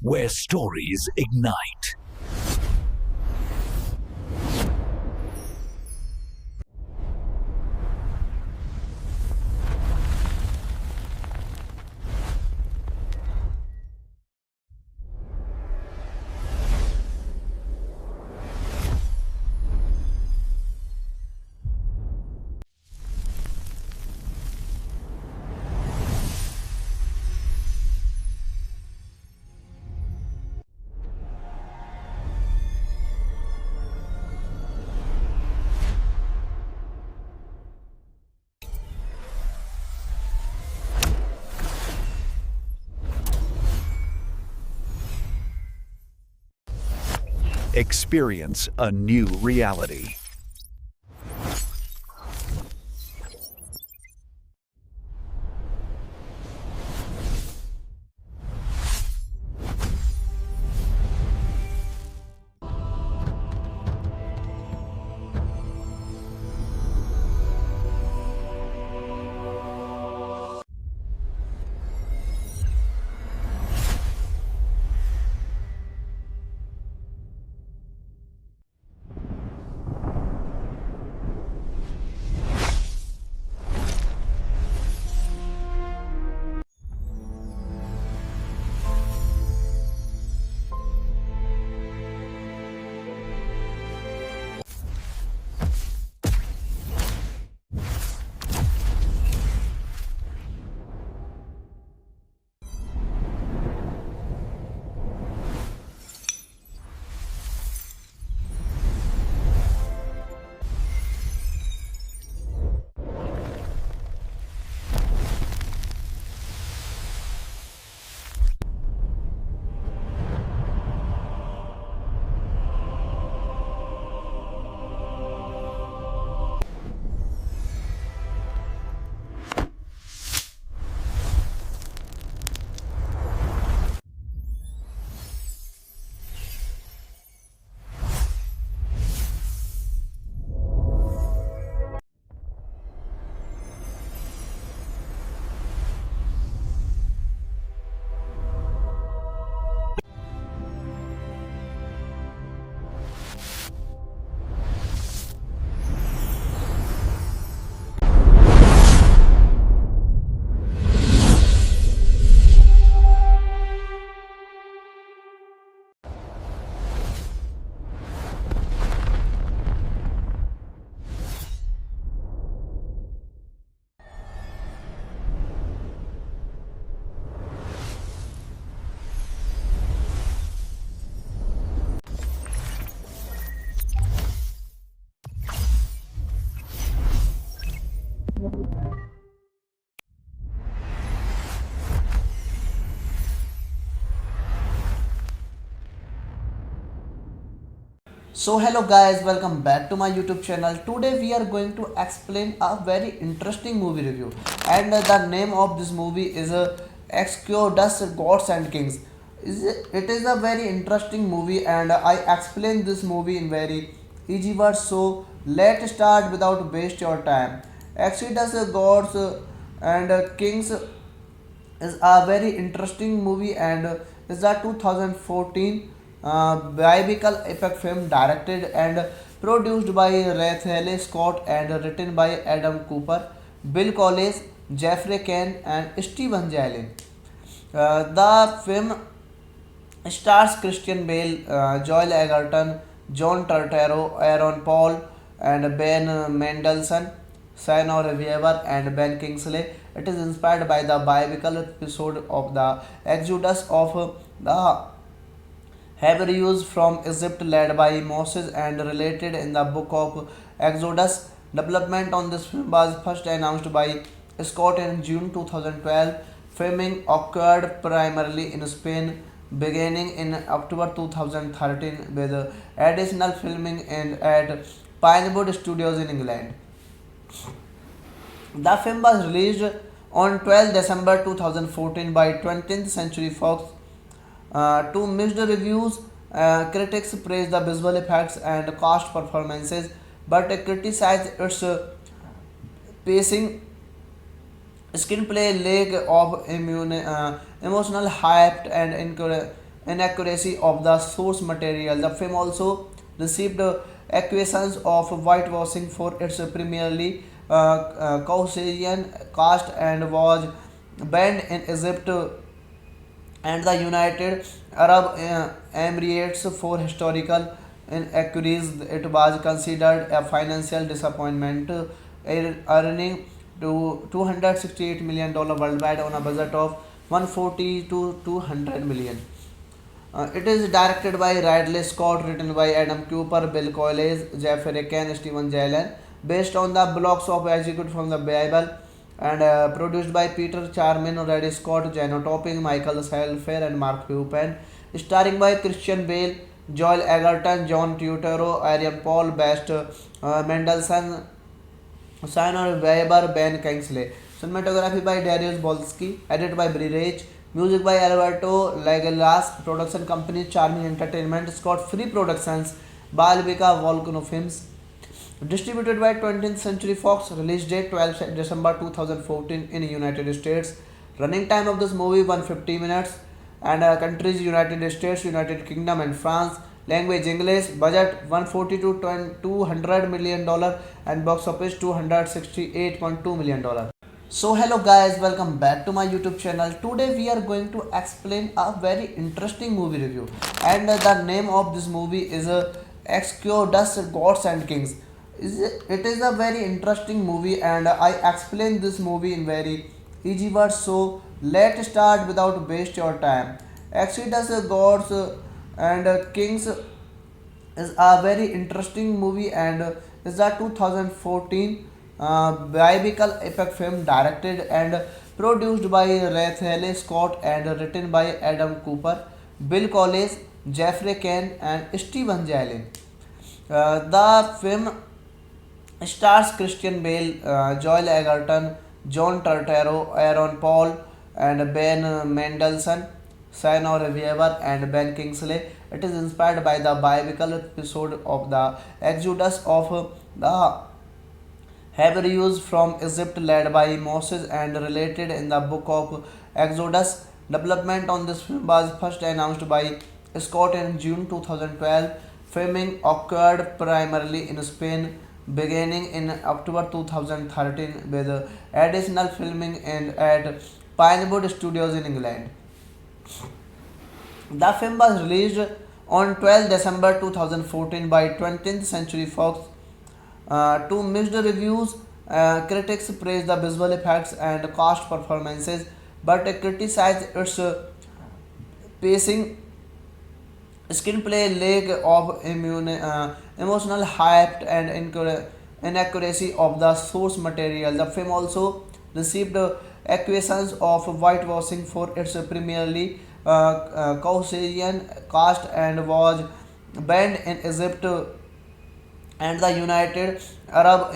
where stories ignite. Experience a new reality. So hello guys, welcome back to my YouTube channel. Today we are going to explain a very interesting movie review, and the name of this movie is Exodus Gods and Kings. It is a very interesting movie, and I explain this movie in very easy words. So let's start without waste your time. Exodus Gods and Kings is a very interesting movie, and is a 2014 biographical epic film directed and produced by Ridley Scott and written by Adam Cooper, Bill Collins, Jeffrey Kane, and Steven Jalen. The film stars Christian Bale, Joel Egerton, John Turturro, Aaron Paul, and Ben Mendelsohn, Sienna Weaver, and Ben Kingsley. It is inspired by the biblical episode of the Exodus of the Hebrews from Egypt led by Moses and related in the book of Exodus. Development on this film was first announced by Scott in June 2012. Filming occurred primarily in Spain beginning in October 2013 with additional filming at Pinewood Studios in England. The film was released on 12 December 2014 by 20th Century Fox to mixed reviews. Critics praised the visual effects and cast performances, but criticized its pacing, screenplay, lack of emotional hype, and inaccuracy of the source material. The film also received accusations of whitewashing for its primarily Caucasian cast and was banned in Egypt and the United Arab Emirates for historical inaccuracies. It was considered a financial disappointment, earning to $268 million worldwide on a budget of 140 to 200 million. It is directed by Ridley Scott, written by Adam Cooper, Bill Collins, Jeffrey Kane, Steven Jalen, based on the blocks of executed from the Bible, and produced by Peter Charman, Ridley Scott, Jano Topping, Michael Selfer, and Mark Cuban, starring by Christian Bale, Joel Egerton, John Turturro, Arian Paul, Best Mendelssohn, Sinor Weber, Ben Kingsley. Cinematography by Darius Bolsky. Edited by Bri Rich. Music by Alberto Lagelas. Production company Charming Entertainment. Scott Free Productions. Balbika Volcano Films. Distributed by 20th Century Fox. Release date 12 December 2014 in United States. Running time of this movie 150 minutes. And countries United States, United Kingdom, and France. Language English. Budget 140 to 200 million dollar, and box office 268.2 million dollar. So hello guys, welcome back to my YouTube channel. Today we are going to explain a very interesting movie review, and the name of this movie is Exodus Gods and Kings. It is a very interesting movie, and I explain this movie in very easy words. So let's start without waste your time. Exodus Gods and Kings is a very interesting movie, and is a 2014 biblical epic film directed and produced by Ridley Scott and written by Adam Cooper, Bill Collins, Jeffrey Kane, and Steven Jalen. The film stars Christian Bale, Joel Egerton, John Turturro, Aaron Paul, and Ben Mendelsohn, Sinor Weaver, and Ben Kingsley. It is inspired by the biblical episode of the Exodus of the Hebrews from Egypt led by Moses and related in the book of Exodus. Development on this film was first announced by Scott in June 2012. Filming occurred primarily in Spain beginning in October 2013 with additional filming and at Pinewood Studios in England. The film was released on 12 December 2014 by 20th Century Fox to mixed reviews. Critics praised the visual effects and cast performances, but criticized its pacing, screenplay, lack of emotional hype, and inaccuracy of the source material. The film also received accusations of whitewashing for its primarily Caucasian cast and was banned in Egypt and the United Arab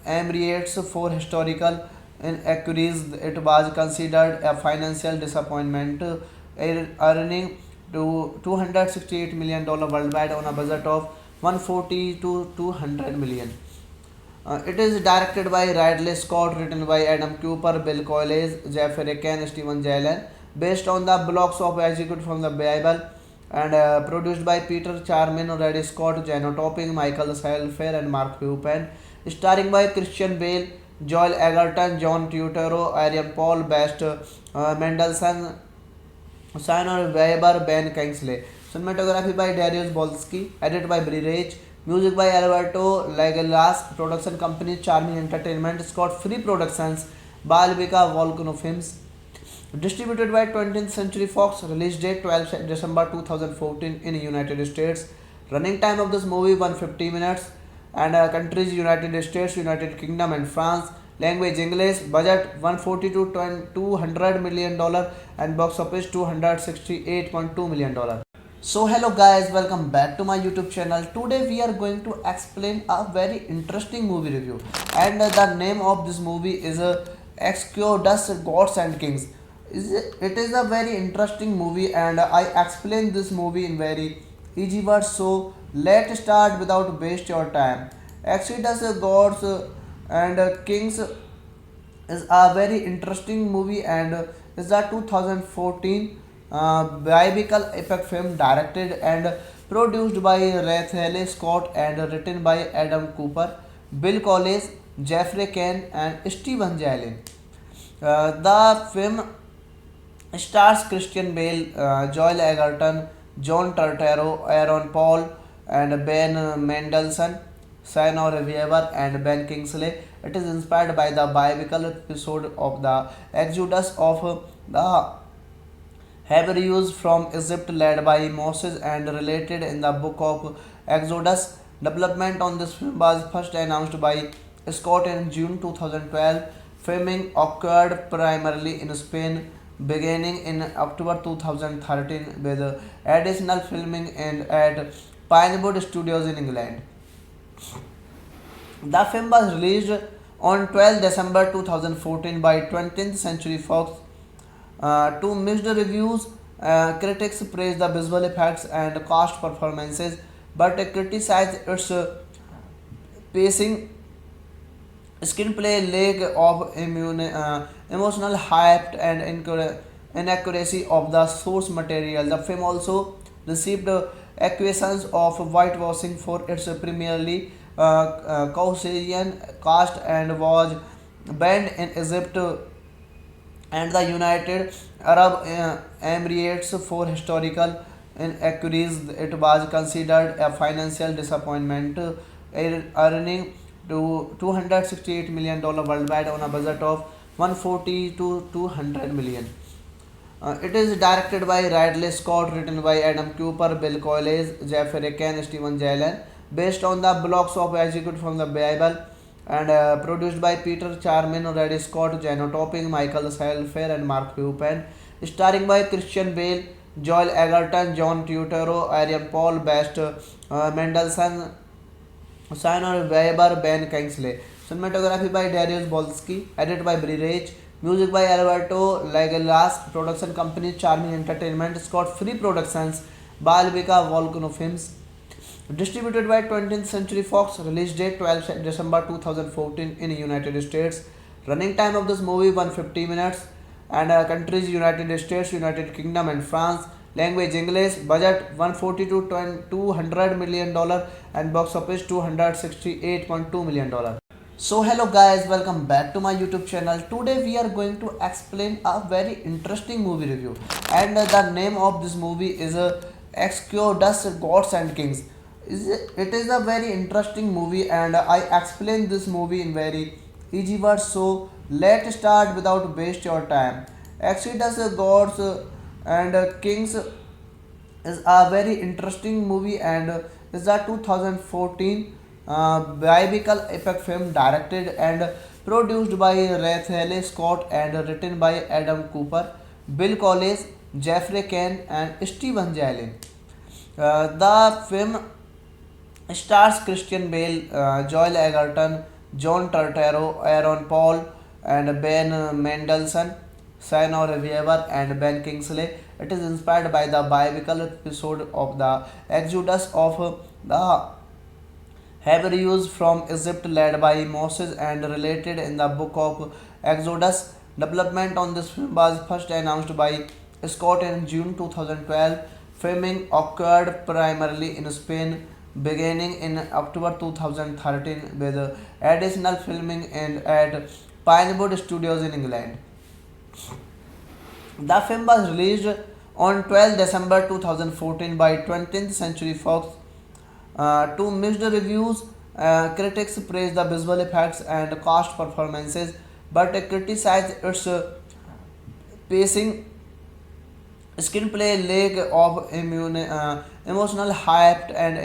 Emirates for historical inaccuracies. It was considered a financial disappointment, earning to $268 million worldwide on a budget of 140 to 200 million. It is directed by Ridley Scott, written by Adam Cooper, Bill Collins, Jeffrey Kane, Steven Jalen, based on the blocks of executed from the Bible, and produced by Peter Charman, Ridley Scott, Jano Topping, Michael Selfer, and Mark Cuban, starring by Christian Bale, Joel Egerton, John Turturro, Arian Paul, Best Mendelssohn, Sinor Weber, Ben Kingsley. Cinematography by Darius Bolsky. Edited by Bri Rich. Music by Alberto Lagelas. Production company Charming Entertainment. Scott Free Productions. Balbika Volcano Films. Distributed by 20th Century Fox. Release date 12 December 2014 in United States. Running time of this movie 150 minutes. And countries United States, United Kingdom, and France. Language English. Budget 140 to 200 million dollar, and box office 268.2 million dollar. So hello guys, welcome back to my YouTube channel. Today we are going to explain a very interesting movie review, and the name of this movie is Exodus Gods and Kings. It is a very interesting movie, and I explain this movie in very easy words. So let's start without waste your time. Exodus Gods and Kings is a very interesting movie, and is a 2014 biblical epic film directed and produced by Ridley Scott and written by Adam Cooper, Bill Collins, Jeffrey Kane, and Steven Jalen. The film stars Christian Bale, Joel Egerton, John Turturro, Aaron Paul, and Ben Mendelsohn, Sigourney Weaver, and Ben Kingsley. It is inspired by the biblical episode of the Exodus of the Hebrews from Egypt led by Moses and related in the book of Exodus. Development on this film was first announced by Scott in June 2012. Filming occurred primarily in Spain beginning in October 2013 with additional filming at Pinewood Studios in England. The film was released on 12 December 2014 by 20th Century Fox to mixed reviews. Critics praised the visual effects and cast performances, but criticized its pacing, screenplay, lack of emotional hype, and inaccuracy of the source material. The film also received accusations of whitewashing for its primarily Caucasian cast and was banned in Egypt and the United Arab Emirates for historical inaccuracies. It was considered a financial disappointment, earning to $268 million worldwide on a budget of 140 to 200 million. It is directed by Ridley Scott, written by Adam Cooper, Bill Collins, Jeffrey Kane, Steven Jalen, based on the blocks of executed from the Bible, and produced by Peter Charman, Ridley Scott, Jano Topping, Michael Salfer, and Mark Hupen, starring by Christian Bale, Joel Egerton, John Turturro, Aaron Paul, Best Mendelsohn, Sigourney Weaver, Ben Kingsley. Cinematography by Darius Bolsky, edited by Bri Rich, music by Alberto Lagelas, production company Charming Entertainment, Scott Free Productions, Balbika Volcano Films, distributed by 20th Century Fox, release date 12 December 2014 in United States. Running time of this movie 150 minutes, and countries United States, United Kingdom, and France. Language English. Budget 140 to 200 million dollar, and box office 268.2 million dollar. So hello guys, welcome back to my YouTube channel. Today we are going to explain a very interesting movie review, and the name of this movie is Exodus Gods and Kings. It is a very interesting movie, and I explain this movie in very easy words. So let's start without waste your time. Exodus Gods and Kings is a very interesting movie, and is a 2014 biblical epic film directed and produced by Ridley Scott and written by Adam Cooper, Bill Collins, Jeffrey Kane, and Steven Jalen. The film stars Christian Bale, Joel Egerton, John Turturro, Aaron Paul, and Ben Mendelsohn, Sigourney Weaver, and Ben Kingsley. It is inspired by the biblical episode of the Exodus of the Hebrews from Egypt led by Moses and related in the book of Exodus. Development on this film was first announced by Scott in June 2012. Filming occurred primarily in Spain beginning in October 2013 with additional filming at Pinewood Studios in England. The film was released on 12 December 2014 by 20th Century Fox to mixed reviews. Critics praised the visual effects and cast performances, but criticized its pacing, screenplay, lack of emotional hype, and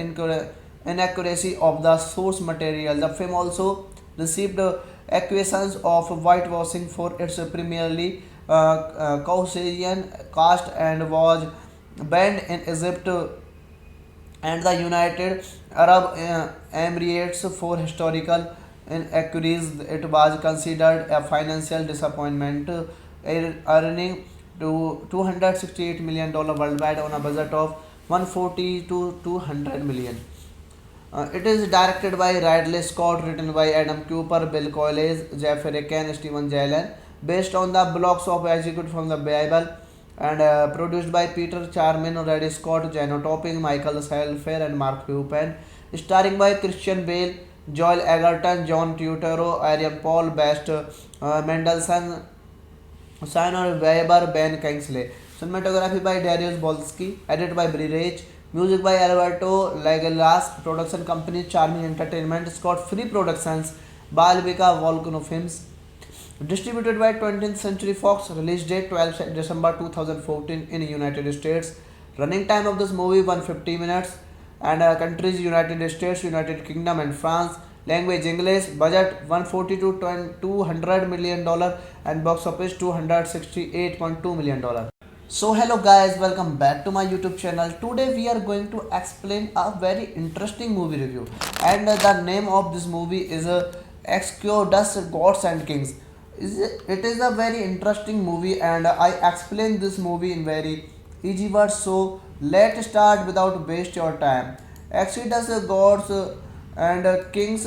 inaccuracy of the source material. The film also received accusations of whitewashing for its primarily Caucasian cast and was banned in Egypt and the United Arab Emirates for historical inaccuracies. It was considered a financial disappointment, earning to $268 million worldwide on a budget of 140 to 200 million. It is directed by Ridley Scott, written by Adam Cooper, Bill Collins, Jeffrey Kane, Steven Jalen, based on the blocks of executed from the Bible, and produced by Peter Charmin, Reddy Scott, Jano Topping, Michael Salfair, and Mark Rupen, starring by Christian Bale, Joel Egerton, John Turturro, Arian Paul, Best Mendelssohn, Simon Weber, Ben Kingsley. Cinematography by Darius Bolsky, edited by Bri Rage, music by Alberto Lagelas, production company Charming Entertainment, Scott Free Productions, Balvika Volcano Films, distributed by 20th Century Fox, release date 12 December 2014 in United States. Running time of this movie 150 minutes, and countries United States, United Kingdom, and France. Language English. Budget 140 to 200 million dollar, and box office 268.2 million dollar. So hello guys, welcome back to my YouTube channel. Today we are going to explain a very interesting movie review, and the name of this movie is Exodus Gods and Kings. It is a very interesting movie, and I explain this movie in very easy words. So let's start without waste your time. Exodus Gods and Kings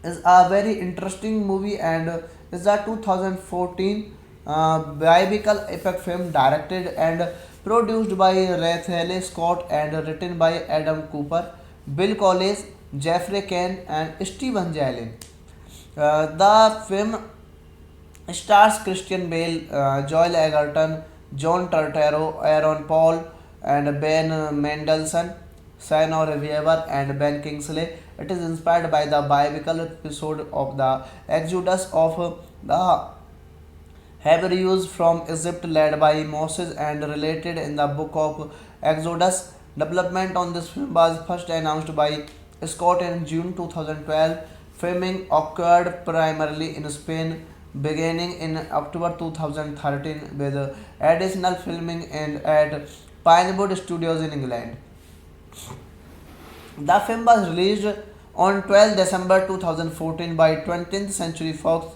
is a very interesting movie, and is a 2014 biographical epic film directed and produced by Raphael Scott and written by Adam Cooper, Bill Collins, Jeffrey Kane, and Steven Jalen. The film stars Christian Bale, Joel Egerton, John Turturro, Aaron Paul, and Ben Mendelsohn, Sienna Weaver, and Ben Kingsley. It is inspired by the biblical episode of the Exodus of the Hebrews from Egypt led by Moses and related in the book of Exodus. Development on this film was first announced by Scott in June 2012. Filming occurred primarily in Spain beginning in October 2013 with additional filming and at Pinewood Studios in England. The film was released on 12 December 2014 by 20th Century Fox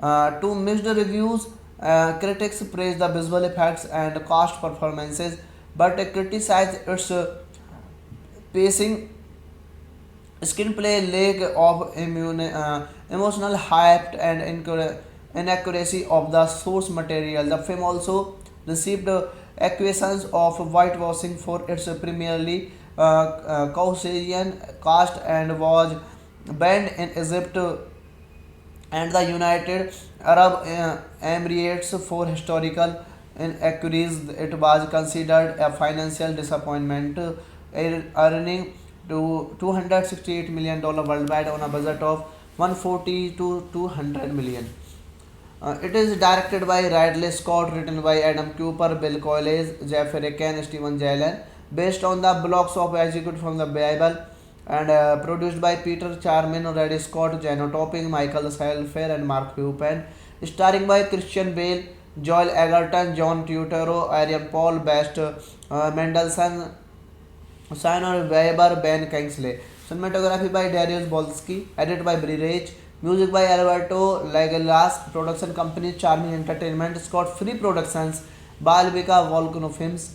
to mixed reviews. Critics praised the visual effects and cast performances, but criticized its pacing, screenplay, lack of emotional hype, and inaccuracy of the source material. The film also received accusations of whitewashing for its primarily Caucasian cast and was banned in Egypt and the United Arab Emirates for historical inaccuracies. It was considered a financial disappointment, earning to $268 million worldwide on a budget of 140 to 200 million. It is directed by Ridley Scott, written by Adam Cooper, Bill Collins, Jeffrey Kane, Steven Jalen, based on the blocks of executed from the Bible, and produced by Peter Charmin, Reddy Scott, Jano Topping, Michael Salfair, and Mark Rupen, starring by Christian Bale, Joel Egerton, John Turturro, Arian Paul, Best Mendelssohn, Simon Weber, Ben Kingsley. Cinematography by Darius Bolsky, edited by Bri Rage, music by Alberto Lagelas, production company Charming Entertainment, Scott Free Productions, Balvika Volcano Films,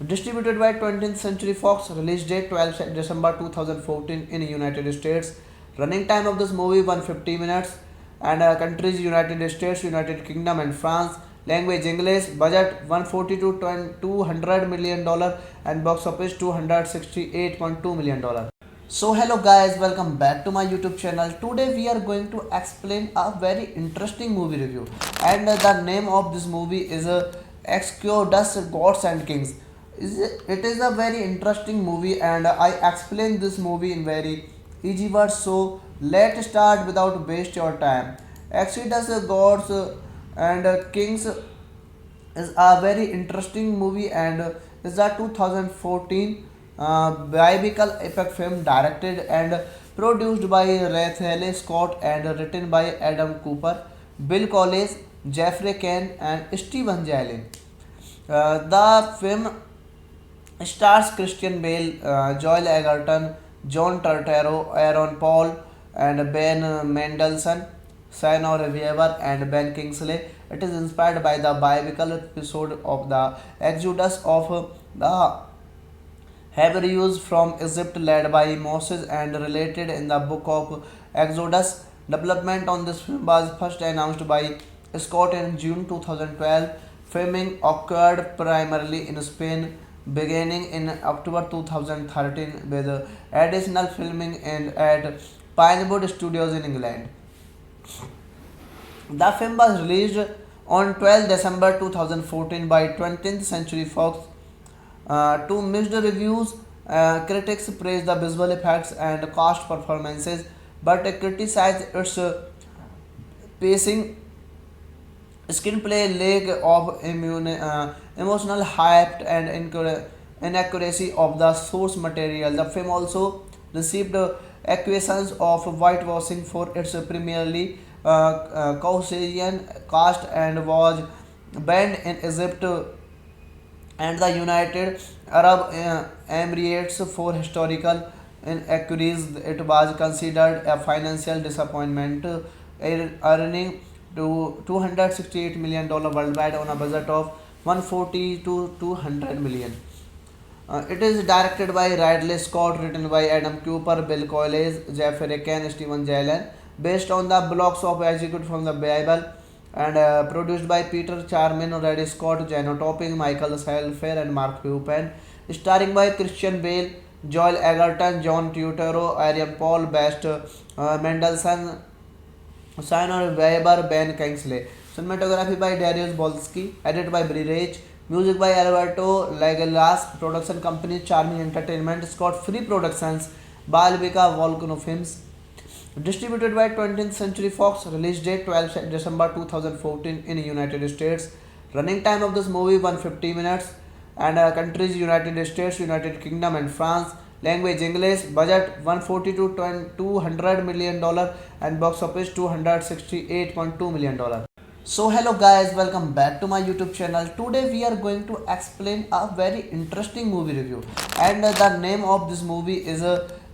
distributed by 20th Century Fox, release date 12 December 2014 in United States. Running time of this movie 150 minutes, and countries United States, United Kingdom, and France. Language English. Budget 140 to 200 million dollar, and box office 268.2 million dollar. So hello guys, welcome back to my YouTube channel. Today we are going to explain a very interesting movie review, and the name of this movie is Exodus Gods and Kings. It is a very interesting movie, and I explain this movie in very easy words. So let's start without waste your time. Exodus Gods and Kings is a very interesting movie, and is a 2014 biographical epic film directed and produced by Raphael Scott and written by Adam Cooper, Bill Collins, Jeffrey Kane, and Steven Jalen. The film stars Christian Bale, Joel Egerton, John Turturro, Aaron Paul, and Ben Mendelsohn, Sienna Weaver, and Ben Kingsley. It is inspired by the biblical episode of the Exodus of the Hebrews from Egypt led by Moses and related in the book of Exodus. Development on this film was first announced by Scott in June 2012. Filming occurred primarily in Spain, beginning in October 2013 with additional filming at Pinewood Studios in England. The film was released on 12 December 2014 by 20th Century Fox to mixed reviews. Critics praised the visual effects and cast performances, but criticized its pacing, screenplay, lack of emotional hype, and inaccuracy of the source material. The film also received accusations of whitewashing for its primarily Caucasian cast and was banned in Egypt and the United Arab Emirates for historical inaccuracies. It was considered a financial disappointment, earning to $268 million worldwide on a budget of 140 to 200 million. It is directed by Ridley Scott, written by Adam Cooper, Bill Collins, Jeffrey Kane, Steven Jalen, based on the blocks of executed from the Bible, and produced by Peter Charman, Ridley Scott, Jano Topping, Michael Selfer, and Mark Cuban, starring by Christian Bale, Joel Egerton, John Turturro, Arian Paul, Best Mendelssohn, Sinor Weber, Ben Kingsley. Cinematography by Darius Bolsky. Edited by Bri Rich. Music by Alberto Lagelas. Production company Charming Entertainment. Scott Free Productions. Balbika Volcano Films. Distributed by 20th Century Fox. Release date 12 December 2014 in United States. Running time of this movie 150 minutes. And countries United States, United Kingdom, and France. Language English. Budget 140 to 200 million dollar, and box office 268.2 million dollar. So hello guys, welcome back to my YouTube channel. Today we are going to explain a very interesting movie review, and the name of this movie is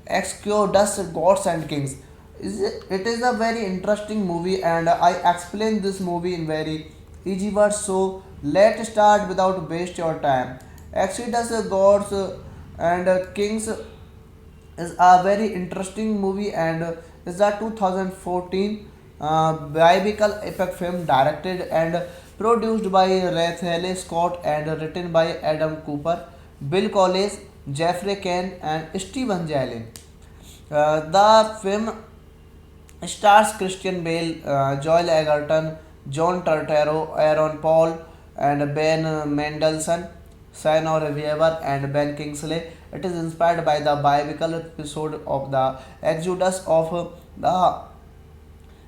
Exodus Gods and Kings. It is a very interesting movie, and I explain this movie in very easy words. So let's start without waste your time. Exodus Gods and Kings is a very interesting movie, and is a 2014 biblical epic film directed and produced by Ridley Scott and written by Adam Cooper, Bill Collins, Jeffrey Kane, and Steven Jalen. The film stars Christian Bale, Joel Egerton, John Turturro, Aaron Paul, and Ben Mendelsohn, Sinor Weaver, and Ben Kingsley. It is inspired by the biblical episode of the Exodus of the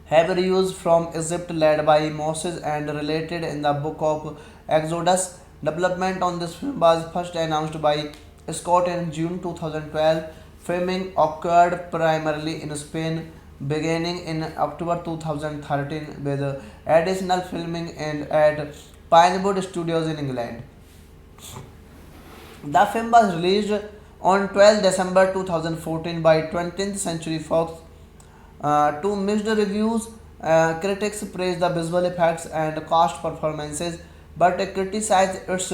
Hebrews from Egypt led by Moses and related in the book of Exodus. Development on this film was first announced by Scott in June 2012. Filming occurred primarily in Spain, beginning in October 2013 with additional filming at Pinewood Studios in England. The film was released on 12 December 2014 by 20th Century Fox to mixed reviews. Critics praised the visual effects and cast performances, but criticized its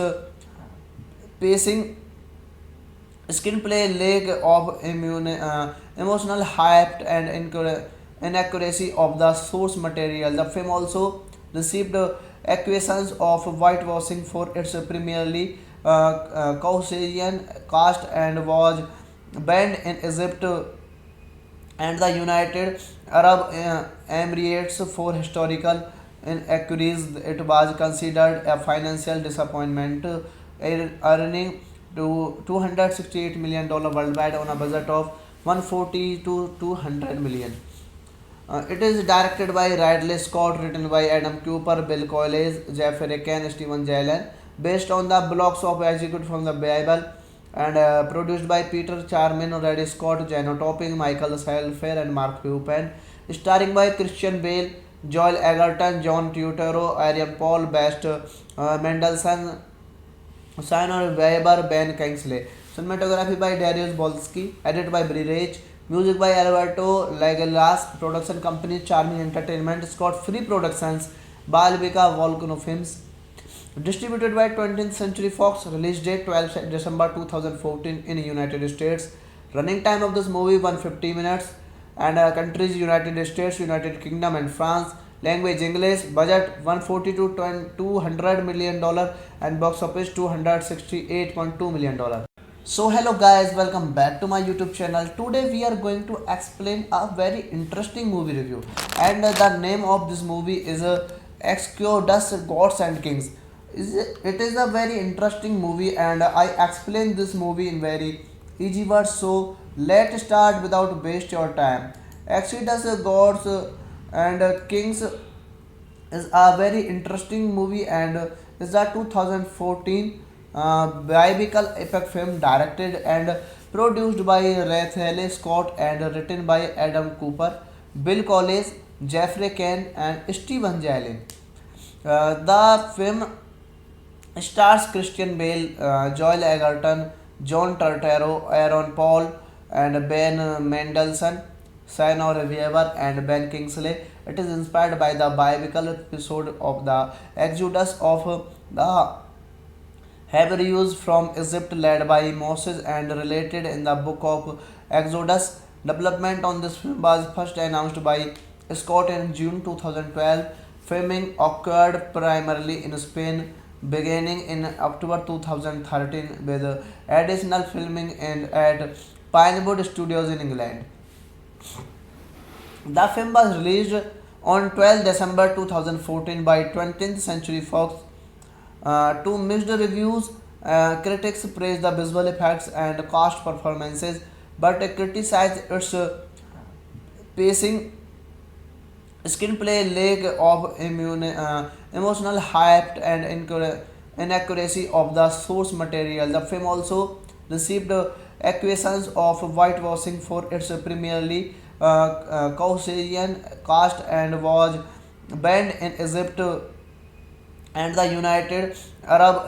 pacing, screenplay, lack of emotional hype, and inaccuracy of the source material. The film also received accusations of whitewashing for its primarily Caucasian cast and was banned in Egypt and the United Arab Emirates for historical inaccuracies. It was considered a financial disappointment, earning to $268 million worldwide on a budget of 140 to 200 million. It is directed by Ridley Scott, written by Adam Cooper, Bill Collins, Jeffrey Kane, Steven Jalen, based on the blocks of executed from the Bible, and produced by Peter Charman, Ridley Scott, Jano Topping, Michael Selfer, and Mark Cuban, starring by Christian Bale, Joel Egerton, John Turturro, Arian Paul, Best Mendelssohn, Sinor Weber, Ben Kingsley. Cinematography by Darius Bolsky. Edited by Bri Rich. Music by Alberto Lagelas. Production company Charming Entertainment. Scott Free Productions. Balbika Volcano Films. Distributed by 20th Century Fox. Release date 12 December 2014 in United States. Running time of this movie 150 minutes. And countries United States, United Kingdom, and France. Language English. Budget 140 to 200 million dollar, and box office 268.2 million dollar. So hello guys, welcome back to my YouTube channel. Today we are going to explain a very interesting movie review, and the name of this movie is Exodus Gods and Kings. It is a very interesting movie, and I explain this movie in very easy words. So let's start without waste your time. Exodus Gods and Kings is a very interesting movie, and is a 2014 biographical epic film directed and produced by Ridley Scott and written by Adam Cooper, Bill Collins, Jeffrey Kane, and Steven Jalen. The film stars Christian Bale, Joel Egerton, John Turturro, Aaron Paul, and Ben Mendelsohn, Sienna Weaver, and Ben Kingsley. It is inspired by the biblical episode of the Exodus of the Hebrews from Egypt led by Moses and related in the book of Exodus. Development on this film was first announced by Scott in June 2012. Filming occurred primarily in Spain beginning in October 2013 with additional filming at Pinewood Studios in England. The film was released on 12 December 2014 by 20th Century Fox to mixed reviews. Critics praised the visual effects and cast performances, but criticized its pacing, screenplay, lack of emotional hype, and inaccuracy of the source material. The film also received accusations of whitewashing for its primarily Caucasian cast and was banned in Egypt and the United Arab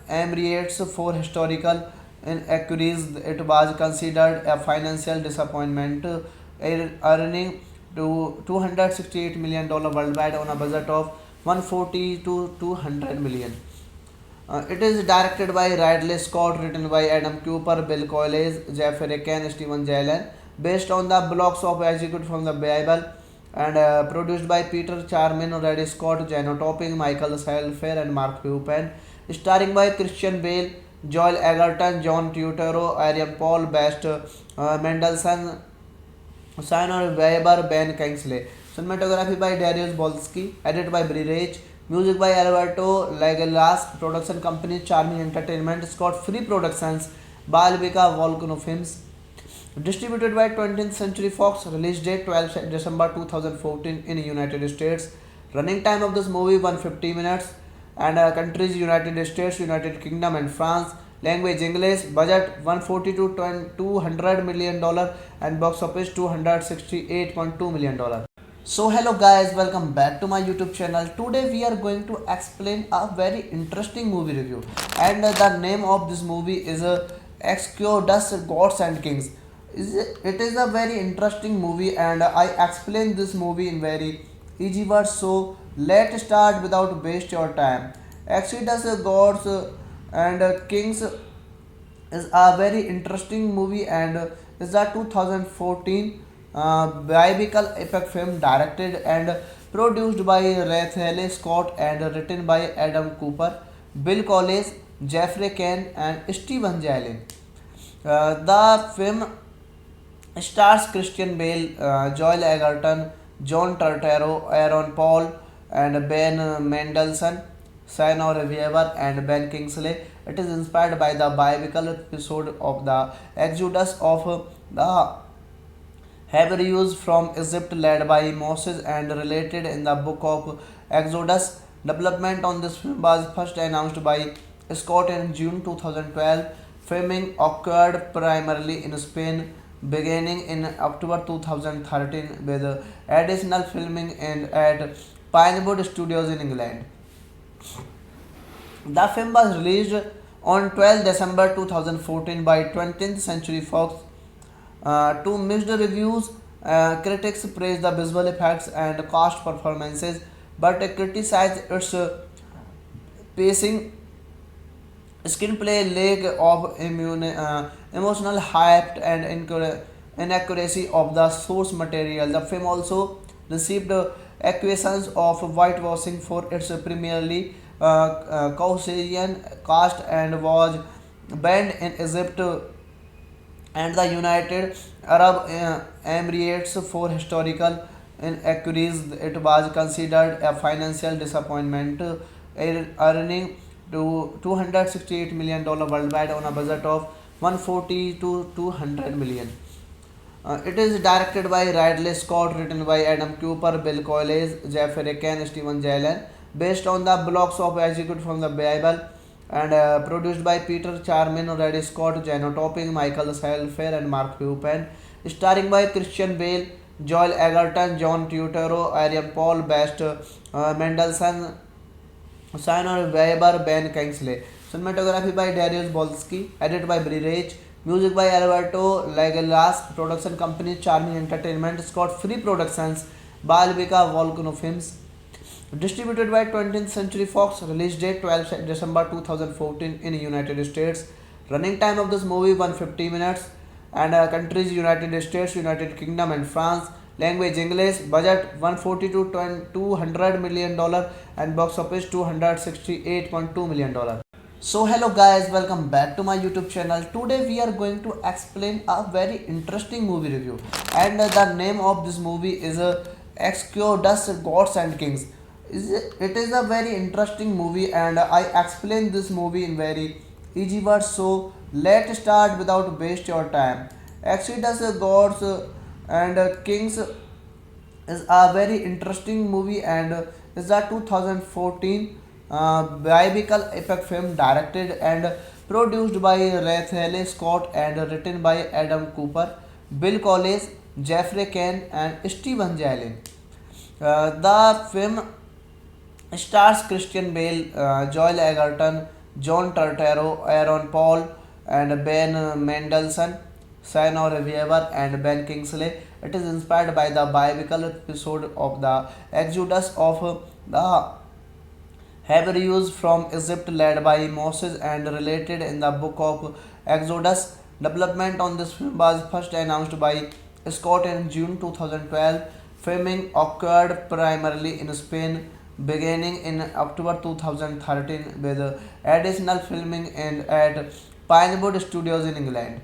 Emirates for historical inaccuracies. It was considered a financial disappointment, earning to $268 million worldwide on a budget of 140 to 200 million. It is directed by Ridley Scott, written by Adam Cooper, Bill Collins, Jeffrey Kane, Steven Jalen, based on the blocks of executed from the Bible, and produced by Peter Charmin, Ridley Scott, Jano Topping, Michael Salfer, and Mark Rupen, starring by Christian Bale, Joel Egerton, John Turturro, Aaron Paul, Best Mendelssohn, Sienna Weber, Ben Kingsley. Cinematography by Darius Bolsky. Edited by Bri Rich. Music by Alberto Lagelas. Production company Charming Entertainment. Scott Free Productions. Balbika Volcano Films. Distributed by 20th Century Fox. Release date 12 December 2014 in United States. Running time of this movie 150 minutes. And countries United States, United Kingdom, and France. Language English. Budget 140 to 200 million dollar, and box office 268.2 million dollar. So hello guys, welcome back to my YouTube channel. Today we are going to explain a very interesting movie review, and the name of this movie is Exodus Gods and Kings. It is a very interesting movie, and I explain this movie in very easy words. So let's start without waste your time. Exodus Gods and Kings is a very interesting movie, and is a 2014 biographical epic film directed and produced by Ridley Scott and written by Adam Cooper, Bill Collins, Jeffrey Kane, and Steven Jalen. The film stars Christian Bale, Joel Egerton, John Turturro, Aaron Paul, and Ben Mendelsohn, Sienna Weaver, and Ben Kingsley. It is inspired by the biblical episode of the Exodus of the Hebrews from Egypt led by Moses and related in the book of Exodus. Development on this film was first announced by Scott in June 2012. Filming occurred primarily in Spain beginning in October 2013 with additional filming at Pinewood Studios in England. The film was released on 12 December 2014 by 20th Century Fox to mixed reviews. Critics praised the visual effects and cast performances, but criticized its pacing, screenplay, lack of emotional hype, and inaccuracy of the source material. The film also received accusations of whitewashing for its primarily Caucasian cast and was banned in Egypt and the United Arab Emirates for historical inaccuracies. It was considered a financial disappointment, earning to $268 million worldwide on a budget of 140 to 200 million. It is directed by Ridley Scott, written by Adam Cooper, Bill Collins, Jeffrey Ken, Steven Jalen, based on the blocks of executed from the Bible, and produced by Peter Charman, Ridley Scott, Jano Topping, Michael Salfair, and Mark Hupen, starring by Christian Bale, Joel Egerton, John Turturro, Arian Paul, Best Mendelssohn, Sinor Weber, Ben Kingsley. Cinematography by Darius Bolsky, edited by Bri Rich, music by Alberto Lagelas, production company Charming Entertainment, Scott Free Productions, Balvika Volcano Films, distributed by 20th Century Fox, release date 12 December 2014 in United States. Running time of this movie 150 minutes, and countries United States, United Kingdom, and France. Language English. Budget 140 to 200 million dollar, and box office 268.2 million dollar. So hello guys, welcome back to my YouTube channel. Today we are going to explain a very interesting movie review, and the name of this movie is Exodus Gods and Kings. It is a very interesting movie, and I explain this movie in very easy words. So let's start without waste your time. Exodus Gods and Kings is a very interesting movie, and is a 2014 biblical epic film directed and produced by Ridley Scott and written by Adam Cooper, Bill Collins, Jeffrey Kane, and Steven Jalen. The film stars Christian Bale, Joel Egerton, John Turturro, Aaron Paul, and Ben Mendelsohn, Sinor Weaver, and Ben Kingsley. It is inspired by the biblical episode of the Exodus of the Hebrews from Egypt led by Moses and related in the book of Exodus. Development on this film was first announced by Scott in June 2012. Filming occurred primarily in Spain beginning in October 2013 with additional filming and at Pinewood Studios in England.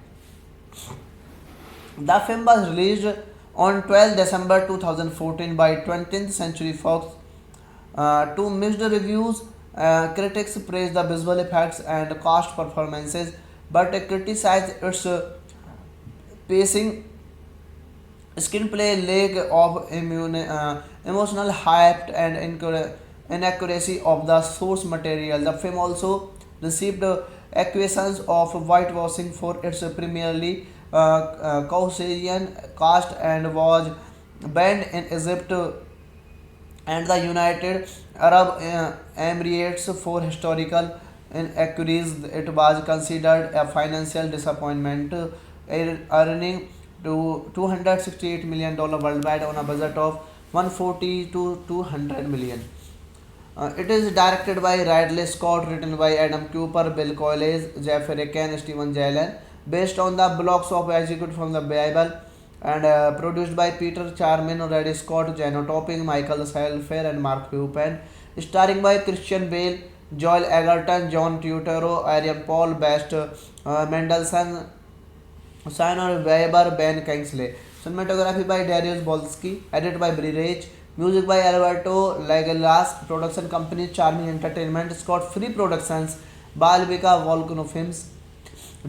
The film was released on 12 December 2014 by 20th Century Fox to mixed reviews. Critics praised the visual effects and cast performances, but criticized its pacing, screenplay, lack of emotional hype, and inaccuracy of the source material. The film also received accusations of whitewashing for its primarily Caucasian cast and was banned in Egypt and the United Arab Emirates for historical inaccuracies. It was considered a financial disappointment, earning to $268 million worldwide on a budget of 140 to 200 million. It is directed by Ridley Scott, written by Adam Cooper, Bill Collins, Jeffrey Ken, Steven Jalen, based on the blocks of executed from the Bible, and produced by Peter Charman, Ridley Scott, Jano Topping, Michael Salfair, and Mark Hupen, starring by Christian Bale, Joel Egerton, John Turturro, Arian Paul, Best Mendelssohn, Sinor Weber, Ben Kingsley. Cinematography by Darius Bolsky, edited by Bri Rich, music by Alberto Lagelas, production company Charming Entertainment, Scott Free Productions, Balvika Volcano Films,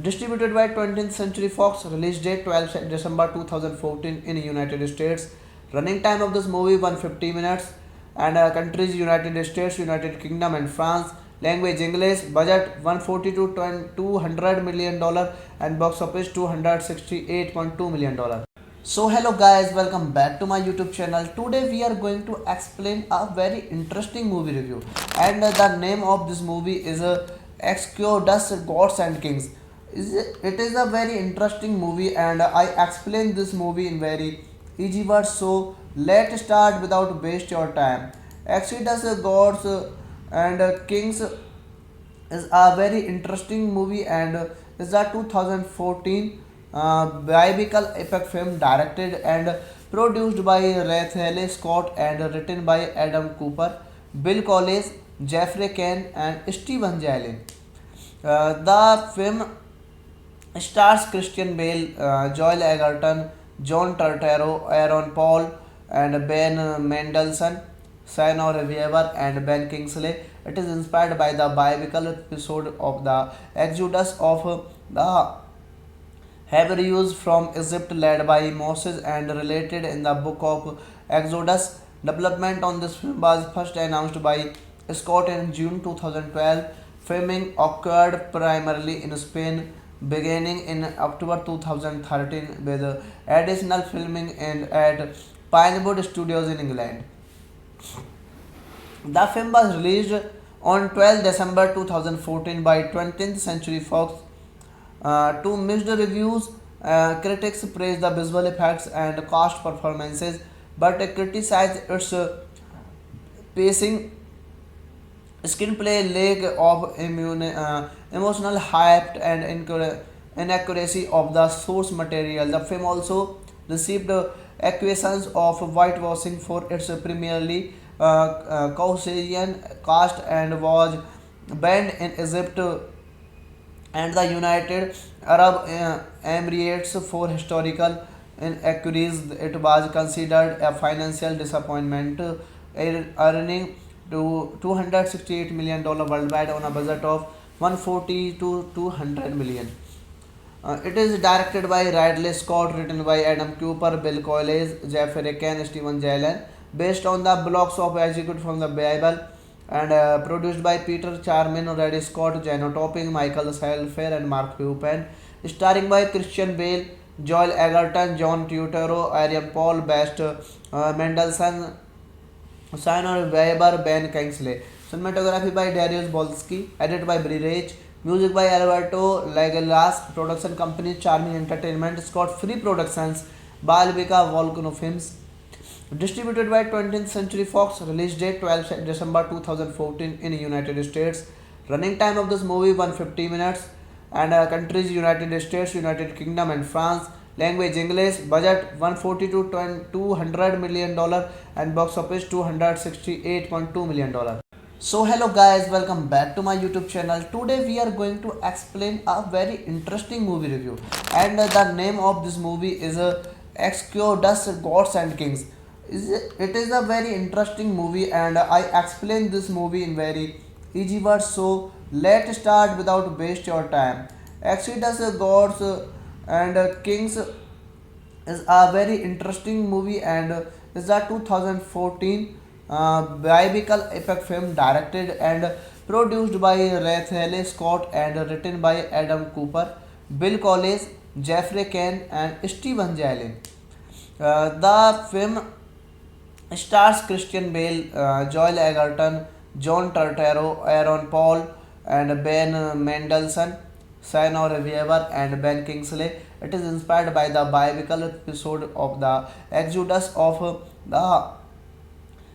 distributed by 20th Century Fox, release date 12 December 2014 in United States. Running time of this movie 150 minutes, and countries United States, United Kingdom, and France. Language English. Budget 140 to 200 million dollar, and box office 268.2 million dollar. So hello guys, welcome back to my YouTube channel. Today we are going to explain a very interesting movie review, and the name of this movie is Exodus Gods and Kings. It is a very interesting movie, and I explain this movie in very easy words. So let's start without waste your time. Exodus Gods and Kings is a very interesting movie, and is a 2014 biblical epic film directed and produced by Ridley Scott and written by Adam Cooper, Bill Collins, Jeffrey Kane, and Steven Jalen. The film stars Christian Bale, Joel Egerton, John Turturro, Aaron Paul, and Ben Mendelsohn, Sienna Weaver, and Ben Kingsley. It is inspired by the biblical episode of the Exodus of the Hebrews from Egypt led by Moses and related in the book of Exodus. Development on this film was first announced by Scott in June 2012. Filming occurred primarily in Spain beginning in October 2013 with additional filming at Pinewood Studios in England. The film was released on 12 December 2014 by 20th Century Fox to mixed reviews. Critics praised the visual effects and cast performances, but criticized its pacing, screenplay, lack of emotional hype, and inaccuracy of the source material. The film also received accusations of whitewashing for its primarily Caucasian cast and was banned in Egypt and the United Arab Emirates for historical inaccuracies. It was considered a financial disappointment, earning to $268 million worldwide on a budget of 140 to 200 million. It is directed by Ridley Scott, written by Adam Cooper, Bill Collins, Jeffrey Kane, Steven Jalen, based on the blocks of executed from the Bible, and produced by Peter Charman, Ridley Scott, Jano Topping, Michael Selfer, and Mark Pupen, starring by Christian Bale, Joel Egerton, John Turturro, Aaron Paul, Best Mendelssohn, Sienna Weber, Ben Kingsley. Cinematography by Darius Bolsky. Edited by Bri Rich. Music by Alberto Lagelas. Production company Charming Entertainment. Scott Free Productions. Balbika Volcano Films. Distributed by 20th Century Fox. Release date 12 December 2014 in United States. Running time of this movie 150 minutes. And countries United States, United Kingdom, and France. Language English. Budget 140 to 200 million dollar, and box office 268.2 million dollar. So hello guys, welcome back to my YouTube channel. Today we are going to explain a very interesting movie review, and the name of this movie is Exodus Gods and Kings. It is a very interesting movie, and I explain this movie in very easy words. So let's start without waste your time. Exodus Gods and Kings is a very interesting movie, and is a 2014 biblical epic film directed and produced by Ridley Scott and written by Adam Cooper, Bill Collins, Jeffrey Kane, and Steven Jalen. The film stars Christian Bale, Joel Egerton, John Turturro, Aaron Paul, and Ben Mendelsohn, Sienna Weaver, and Ben Kingsley. It is inspired by the biblical episode of the Exodus of the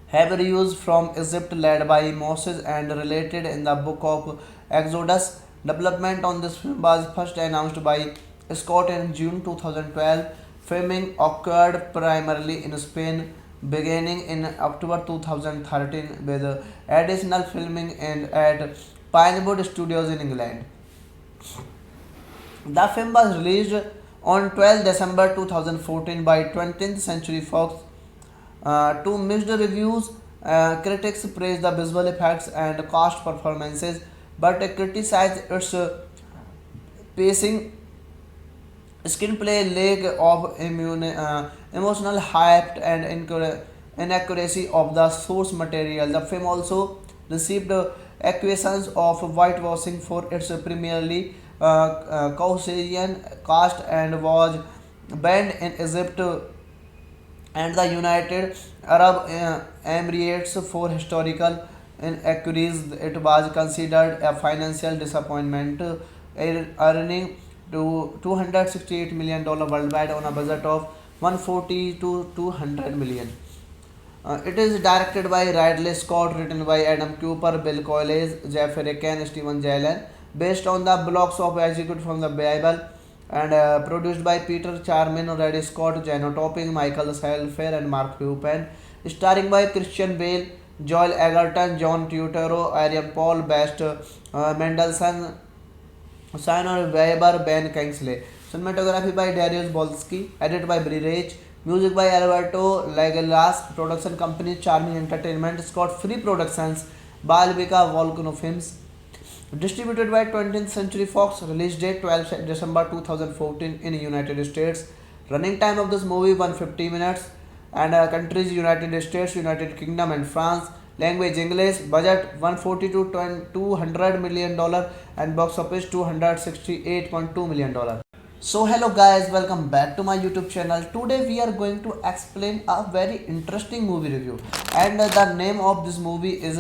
Hebrews from Egypt led by Moses and related in the book of Exodus. Development on this film was first announced by Scott in June 2012. Filming occurred primarily in Spain beginning in October 2013 with additional filming at Pinewood Studios in England. The film was released on 12 December 2014 by 20th Century Fox to mixed reviews. Critics praised the visual effects and cast performances, but criticized its pacing, screenplay, lack of emotional hype, and inaccuracy of the source material. The film also received accusations of whitewashing for its primarily Caucasian cast and was banned in Egypt and the United Arab Emirates for historical inaccuracies. It was considered a financial disappointment, earning to $268 million worldwide on a budget of 140 to 200 million. It is directed by Ridley Scott, written by Adam Cooper, Bill Collins, Jeffrey Kane, Steven Jalen, based on the blocks of executed from the Bible, and produced by Peter Charmin, Reddy Scott, Jano Topping, Michael Fair, and Mark Rupen. Starring by Christian Bale, Joel Egerton, John Turturro, Arian Paul, Best Mendelssohn, Simon Weber, Ben Kingsley. Cinematography by Darius Bolsky. Edited by Bri Rich. Music by Alberto Lagelas. Production company Charming Entertainment. Scott Free Productions. Balbika Volcano Films. Distributed by 20th Century Fox. Release date 12 December 2014 in United States. Running time of this movie 150 minutes. And countries United States, United Kingdom, and France. Language English. Budget 140 to 200 million dollar, and box office 268.2 million dollar. So hello guys, welcome back to my YouTube channel. Today we are going to explain a very interesting movie review, and the name of this movie is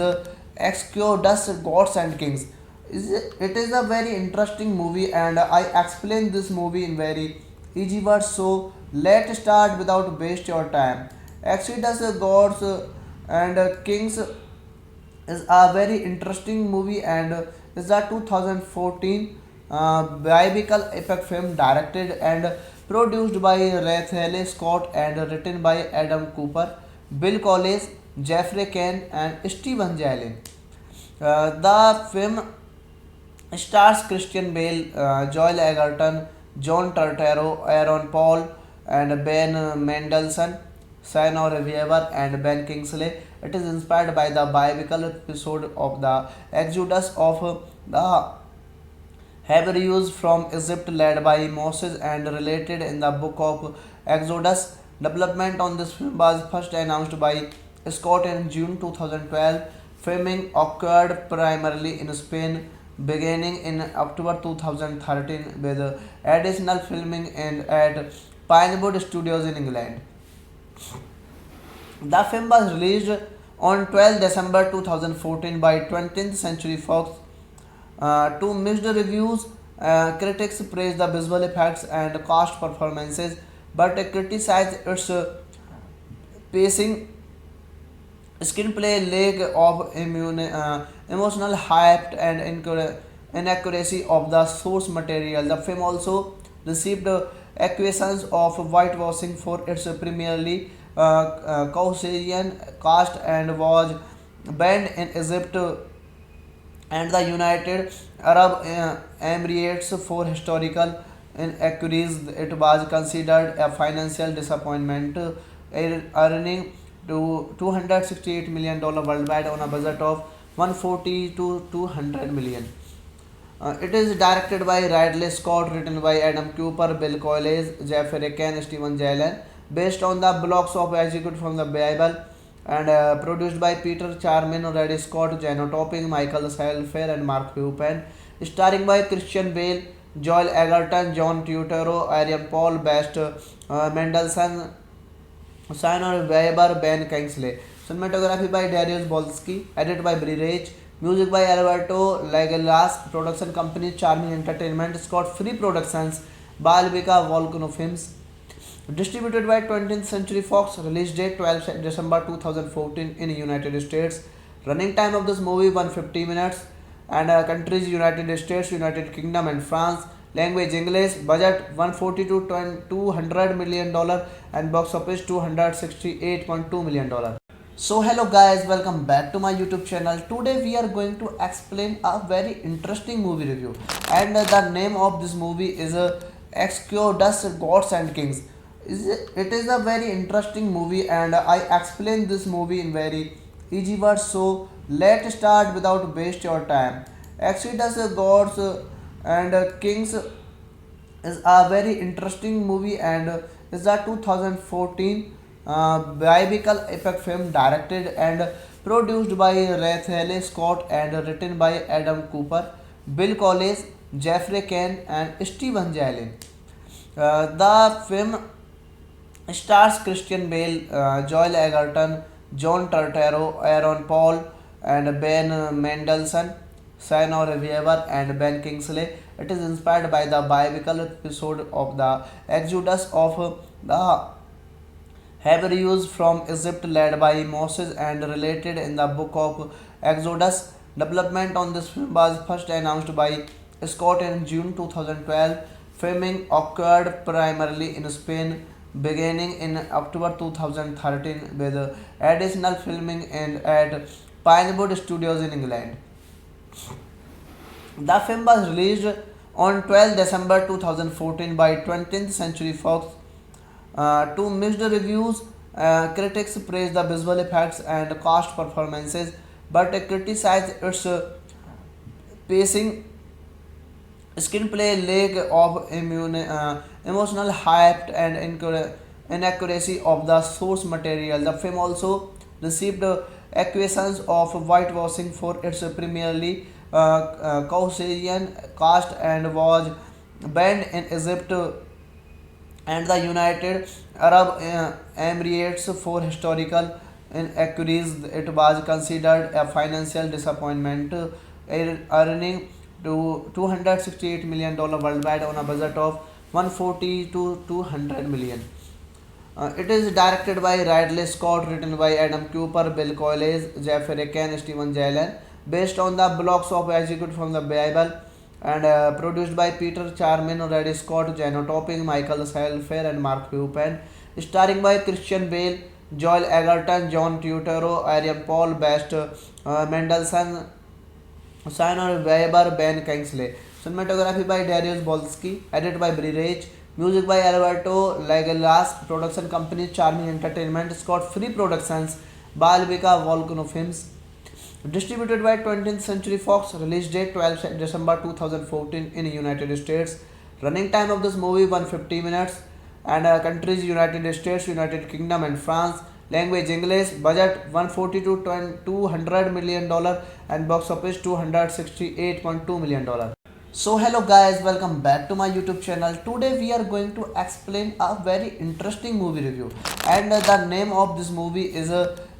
Exodus Gods and Kings. It is a very interesting movie, and I explain this movie in very easy words. So let's start without waste your time. Exodus Gods and Kings is a very interesting movie, and is a 2014 biographical epic film directed and produced by Ridley Scott and written by Adam Cooper, Bill Collins, Jeffrey Kane, and Steven Jalen. The film stars Christian Bale, Joel Egerton, John Turturro, Aaron Paul, and Ben Mendelsohn, Sienna Weaver, and Ben Kingsley. It is inspired by the biblical episode of the Exodus of the Hebrews from Egypt led by Moses and related in the book of Exodus. Development on this film was first announced by Scott in June 2012. Filming occurred primarily in Spain beginning in October 2013 with additional filming at Pinewood Studios in England. The film was released on 12 December 2014 by 20th Century Fox to mixed reviews. Critics praised the visual effects and cast performances, but criticized its pacing, screenplay, lack of emotional hype, and inaccuracy of the source material. The film also received accusations of whitewashing for its primarily Caucasian cast and was banned in Egypt and the United Arab Emirates for historical inaccuracies. It was considered a financial disappointment, earning to $268 million worldwide on a budget of 140 to 200 million. It is directed by Ridley Scott, written by Adam Cooper, Bill Collins, Jeffrey Kane, Steven Jalen, based on the blocks of executed from the Bible, and produced by Peter Charmin, Reddy Scott, Jano Topping, Michael Fair, and Mark Rupen. Starring by Christian Bale, Joel Egerton, John Turturro, Arian Paul, Best Mendelssohn, Simon Weber, Ben Kingsley. Cinematography by Darius Bolsky. Edited by Bri Rich. Music by Alberto Lagelas. Production company Charming Entertainment. Scott Free Productions. Balbika Volcano Films. Distributed by 20th Century Fox. Release date 12 December 2014 in United States. Running time of this movie 150 minutes. And countries United States, United Kingdom, and France. Language English. Budget 140 to 200 million dollar, and box office 268.2 million dollar. So hello guys, welcome back to my YouTube channel. Today we are going to explain a very interesting movie review, and the name of this movie is Exodus Gods and Kings. It is a very interesting movie, and I explain this movie in very easy words. So let's start without waste your time. Exodus Gods and Kings is a very interesting movie, and is a 2014 biographical epic film directed and produced by Ridley Scott and written by Adam Cooper, Bill Collins, Jeffrey Kane, and Steven Jalen. The film stars Christian Bale, Joel Egerton, John Turturro, Aaron Paul, and Ben Mendelsohn, Sienna Weaver, and Ben Kingsley. It is inspired by the biblical episode of the Exodus of the Hebrews from Egypt led by Moses and related in the book of Exodus. Development on this film was first announced by Scott in June 2012. Filming occurred primarily in Spain, beginning in October 2013 with additional filming and at Pinewood Studios in England. The film was released on 12 December 2014 by 20th Century Fox to mixed reviews. Critics praised the visual effects and cast performances, but criticized its pacing, screenplay, lack of emotional hype, and inaccuracy of the source material. The film also received accusations of whitewashing for its primarily Caucasian cast and was banned in Egypt and the United Arab Emirates for historical inaccuracies. It was considered a financial disappointment, earning to $268 million worldwide on a budget of 140 to 200 million. It is directed by Ridley Scott, written by Adam Cooper, Bill Collins, Jeffrey Kane, Steven Jalen, based on the blocks of executed from the Bible, and produced by Peter Charman, Ridley Scott, Jano Topping, Michael Salfair, and Mark Hupen, starring by Christian Bale, Joel Egerton, John Turturro, Arian Paul, Best Mendelssohn, Simon Weber, Ben Kingsley. Cinematography by Darius Bolsky, edited by Bri Rich, music by Alberto Lagelas, production company Charming Entertainment, Scott Free Productions, Balvika Volcano Films. Distributed by 20th Century Fox, release date 12 December 2014 in United States. Running time of this movie 150 minutes, and countries United States, United Kingdom, and France. Language English. Budget 140 to 200 million dollar, and box office 268.2 million dollar. So hello guys, welcome back to my YouTube channel. Today we are going to explain a very interesting movie review, and the name of this movie is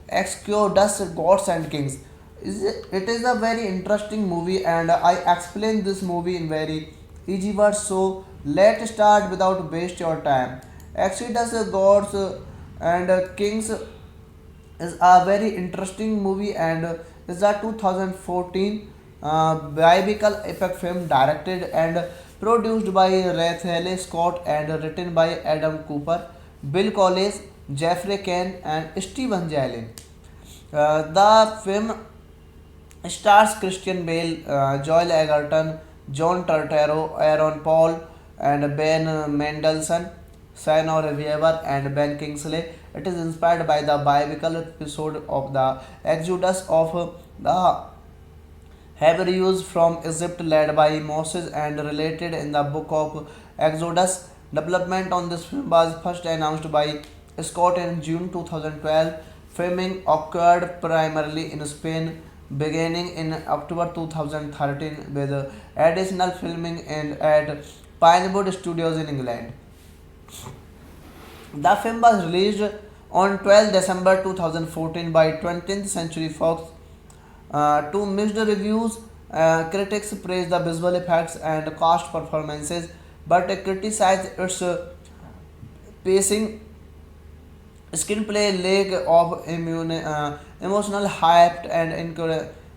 Exodus Gods and Kings. It is a very interesting movie, and I explain this movie in very easy words. So let's start without waste your time. Exodus Gods and Kings is a very interesting movie, and is a 2014 biblical epic film directed and produced by Ridley Scott and written by Adam Cooper, Bill Collins, Jeffrey Kane, and Steven Jalen. The film stars Christian Bale, Joel Egerton, John Turturro, Aaron Paul, and Ben Mendelsohn, Sienna Weaver, and Ben Kingsley. It is inspired by the biblical episode of the Exodus of the Hebrews from Egypt led by Moses and related in the book of Exodus. Development on this film was first announced by Scott in June 2012. Filming occurred primarily in Spain, beginning in October 2013 with additional filming and at Pinewood Studios in England. The film was released on 12 December 2014 by 20th Century Fox to mixed reviews. Critics praised the visual effects and cast performances, but criticized its pacing, screenplay, lack of emotional hype, and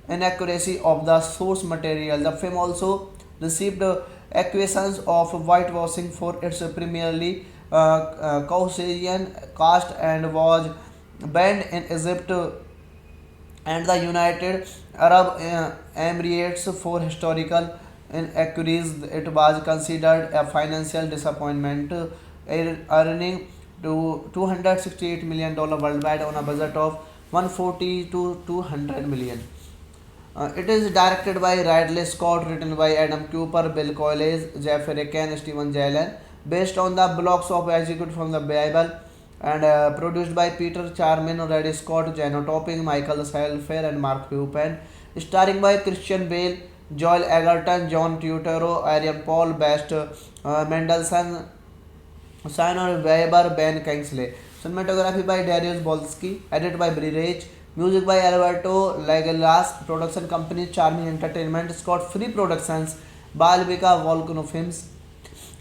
inaccuracy of the source material. The film also received accusations of whitewashing for its primarily Caucasian cast and was banned in Egypt and the United Arab Emirates for historical inaccuracies. It was considered a financial disappointment, earning to $268 million worldwide on a budget of 140 to 200 million. It is directed by Ridley Scott, written by Adam Cooper, Bill Collins, Jeffrey Kane, Steven Jalen, based on the blocks of executed from the Bible, and produced by Peter Charman, Ridley Scott, Jano Topping, Michael Salfair, and Mark Hupen, starring by Christian Bale, Joel Egerton, John Turturro, Arian Paul, Best Mendelssohn, Simon Weber, Ben Kingsley. Cinematography by Darius Bolsky, edited by Bri Rich, music by Alberto Lagelas, production company Charming Entertainment, Scott Free Productions, Balvika Volcano Films.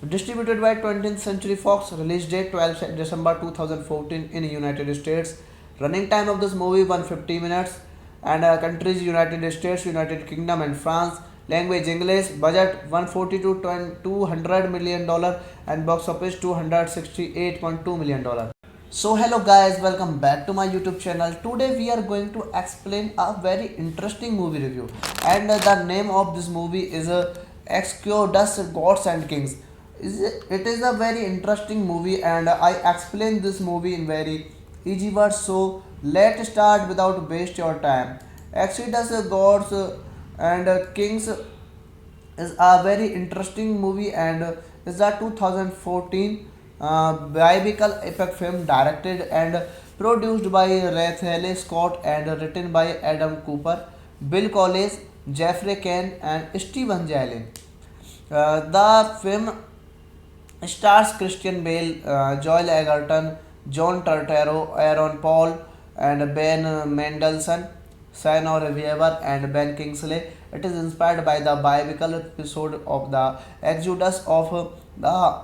Distributed by 20th Century Fox, release date 12 December 2014 in United States. Running time of this movie 150 minutes, and countries United States, United Kingdom, and France. Language English. Budget 140 to 200 million dollar, and box office 268.2 million dollar. So hello guys, welcome back to my YouTube channel. Today we are going to explain a very interesting movie review, and the name of this movie is Exodus Gods and Kings. It is a very interesting movie, and I explain this movie in very easy words. So let's start without waste your time. Exodus Gods and Kings is a very interesting movie, and is a 2014 biographical epic film directed and produced by Ridley Scott and written by Adam Cooper, Bill Collins, Jeffrey Kane, and Steven Jalen. The film stars Christian Bale, Joel Egerton, John Turturro, Aaron Paul, and Ben Mendelsohn, Sienna Weaver, and Ben Kingsley. It is inspired by the biblical episode of the Exodus of the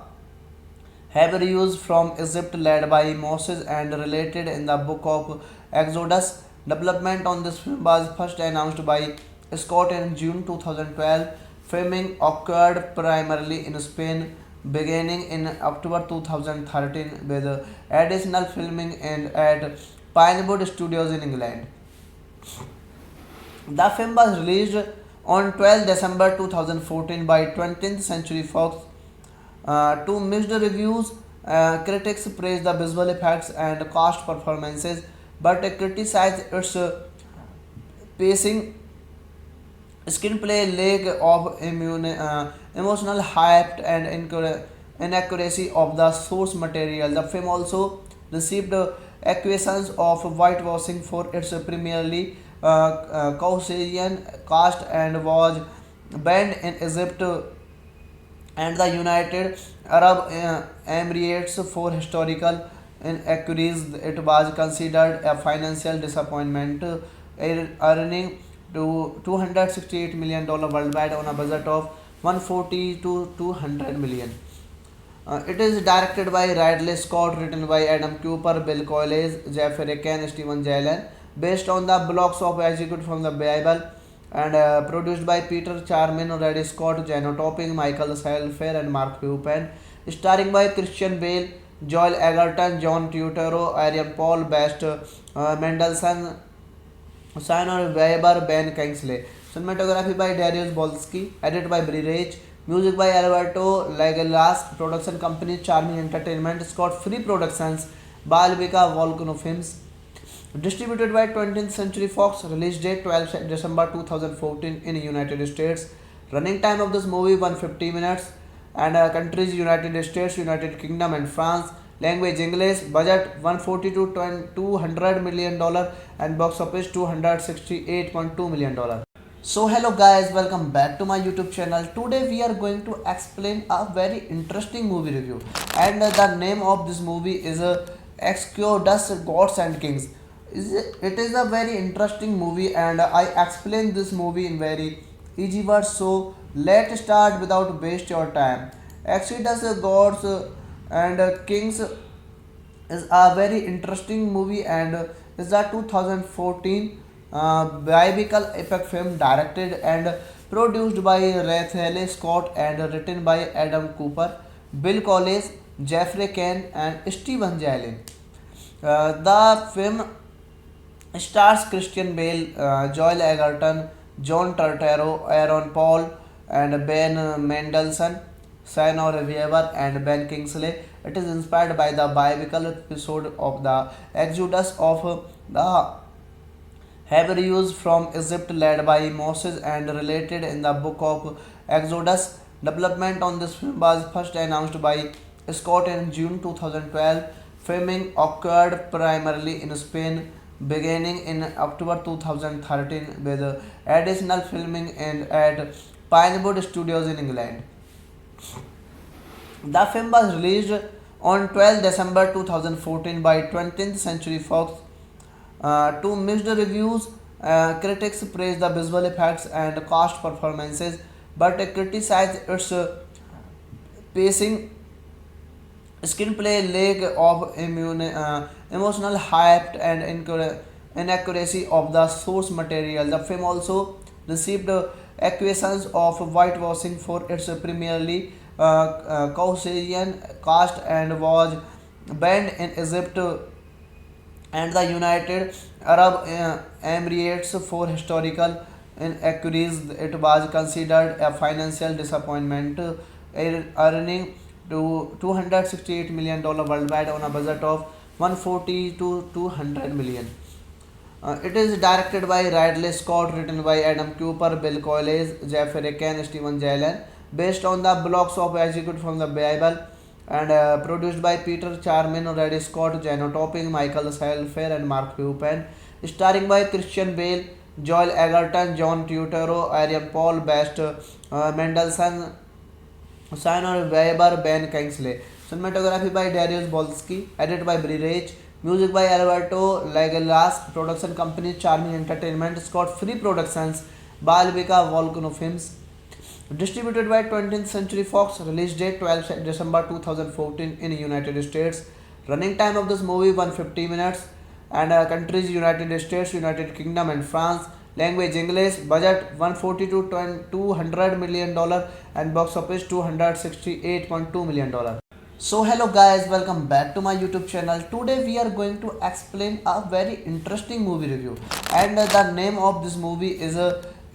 Hebrews from Egypt led by Moses and related in the book of Exodus. Development on this film was first announced by Scott in June 2012. Filming occurred primarily in Spain beginning in October 2013 with additional filming at Pinewood Studios in England. The film was released on 12 December 2014 by 20th Century Fox to mixed reviews. Critics praised the visual effects and cast performances, but criticized its pacing, screenplay, lack of emotional hype, and inaccuracy of the source material. The film also received accusations of whitewashing for its primarily Caucasian cast and was banned in Egypt and the United Arab Emirates for historical inaccuracies. It was considered a financial disappointment, earning to $268 million worldwide on a budget of 140 to 200 million. It is directed by Ridley Scott, written by Adam Cooper, Bill Collins, Jeffrey Kane, Steven Jalen, based on the blocks of executed from the Bible, and produced by Peter Charman, Ridley Scott, Jano Topping, Michael Selfer, and Mark Pupen, starring by Christian Bale, Joel Egerton, John Turturro, Aaron Paul, Best Mendelssohn, Sienna Weber, Ben Kingsley. Cinematography by Darius Bolsky. Edited by Bri Rich. Music by Alberto Lagelas. Production company Charming Entertainment. Scott Free Productions. Balvika Volcano Films. Distributed by 20th Century Fox. Release date 12 December 2014 in United States. Running time of this movie 150 minutes. And countries United States, United Kingdom, and France. Language English. Budget 140 to 200 million dollar, and box office 268.2 million dollar. So hello guys, welcome back to my YouTube channel. Today we are going to explain a very interesting movie review, and the name of this movie is Exodus Gods and Kings. It is a very interesting movie, and I explain this movie in very easy words. So let's start without waste your time. Exodus Gods and Kings is a very interesting movie, and is a 2014 biographical epic film directed and produced by Ridley Scott and written by Adam Cooper, Bill Collins, Jeffrey Kane, and Steven Jalen. The film stars Christian Bale, Joel Egerton, John Turturro, Aaron Paul, and Ben Mendelsohn, Sienna Weaver, and Ben Kingsley. It is inspired by the biblical episode of the Exodus of the Hebrews from Egypt led by Moses and related in the book of Exodus. Development on this film was first announced by Scott in June 2012. Filming occurred primarily in Spain beginning in October 2013 with additional filming at Pinewood Studios in England. The film was released on 12 December 2014 by 20th Century Fox to mixed reviews. Critics praised the visual effects and cast performances, but criticized its pacing, screenplay, lack of emotional hype, and inaccuracy of the source material. The film also received accusations of whitewashing for its primarily Caucasian cast and was banned in Egypt and the United Arab Emirates for historical inaccuracies. It was considered a financial disappointment, earning to $268 million worldwide on a budget of 140 to 200 million. It is directed by Ridley Scott, written by Adam Cooper, Bill Collins, Jeffrey Kane, Steven Jalen, based on the blocks of executed from the Bible, and produced by Peter Charman, Ridley Scott, Jano Topping, Michael Salfair, and Mark Pupin, starring by Christian Bale, Joel Egerton, John Turturro, Arian Paul, Best Mendelssohn, Simon Weber, Ben Kingsley. Cinematography by Darius Bolsky. Edited by Bri Rich. Music by Alberto Lagelas. Production company Charming Entertainment. Scott Free Productions. Balbika Volcano Films. Distributed by 20th Century Fox. Release date 12 December 2014 in United States. Running time of this movie 150 minutes. And countries United States, United Kingdom, and France. Language English. Budget 140 to 200 million dollar, and box office 268.2 million dollar. So hello guys, welcome back to my YouTube channel. Today we are going to explain a very interesting movie review, and the name of this movie is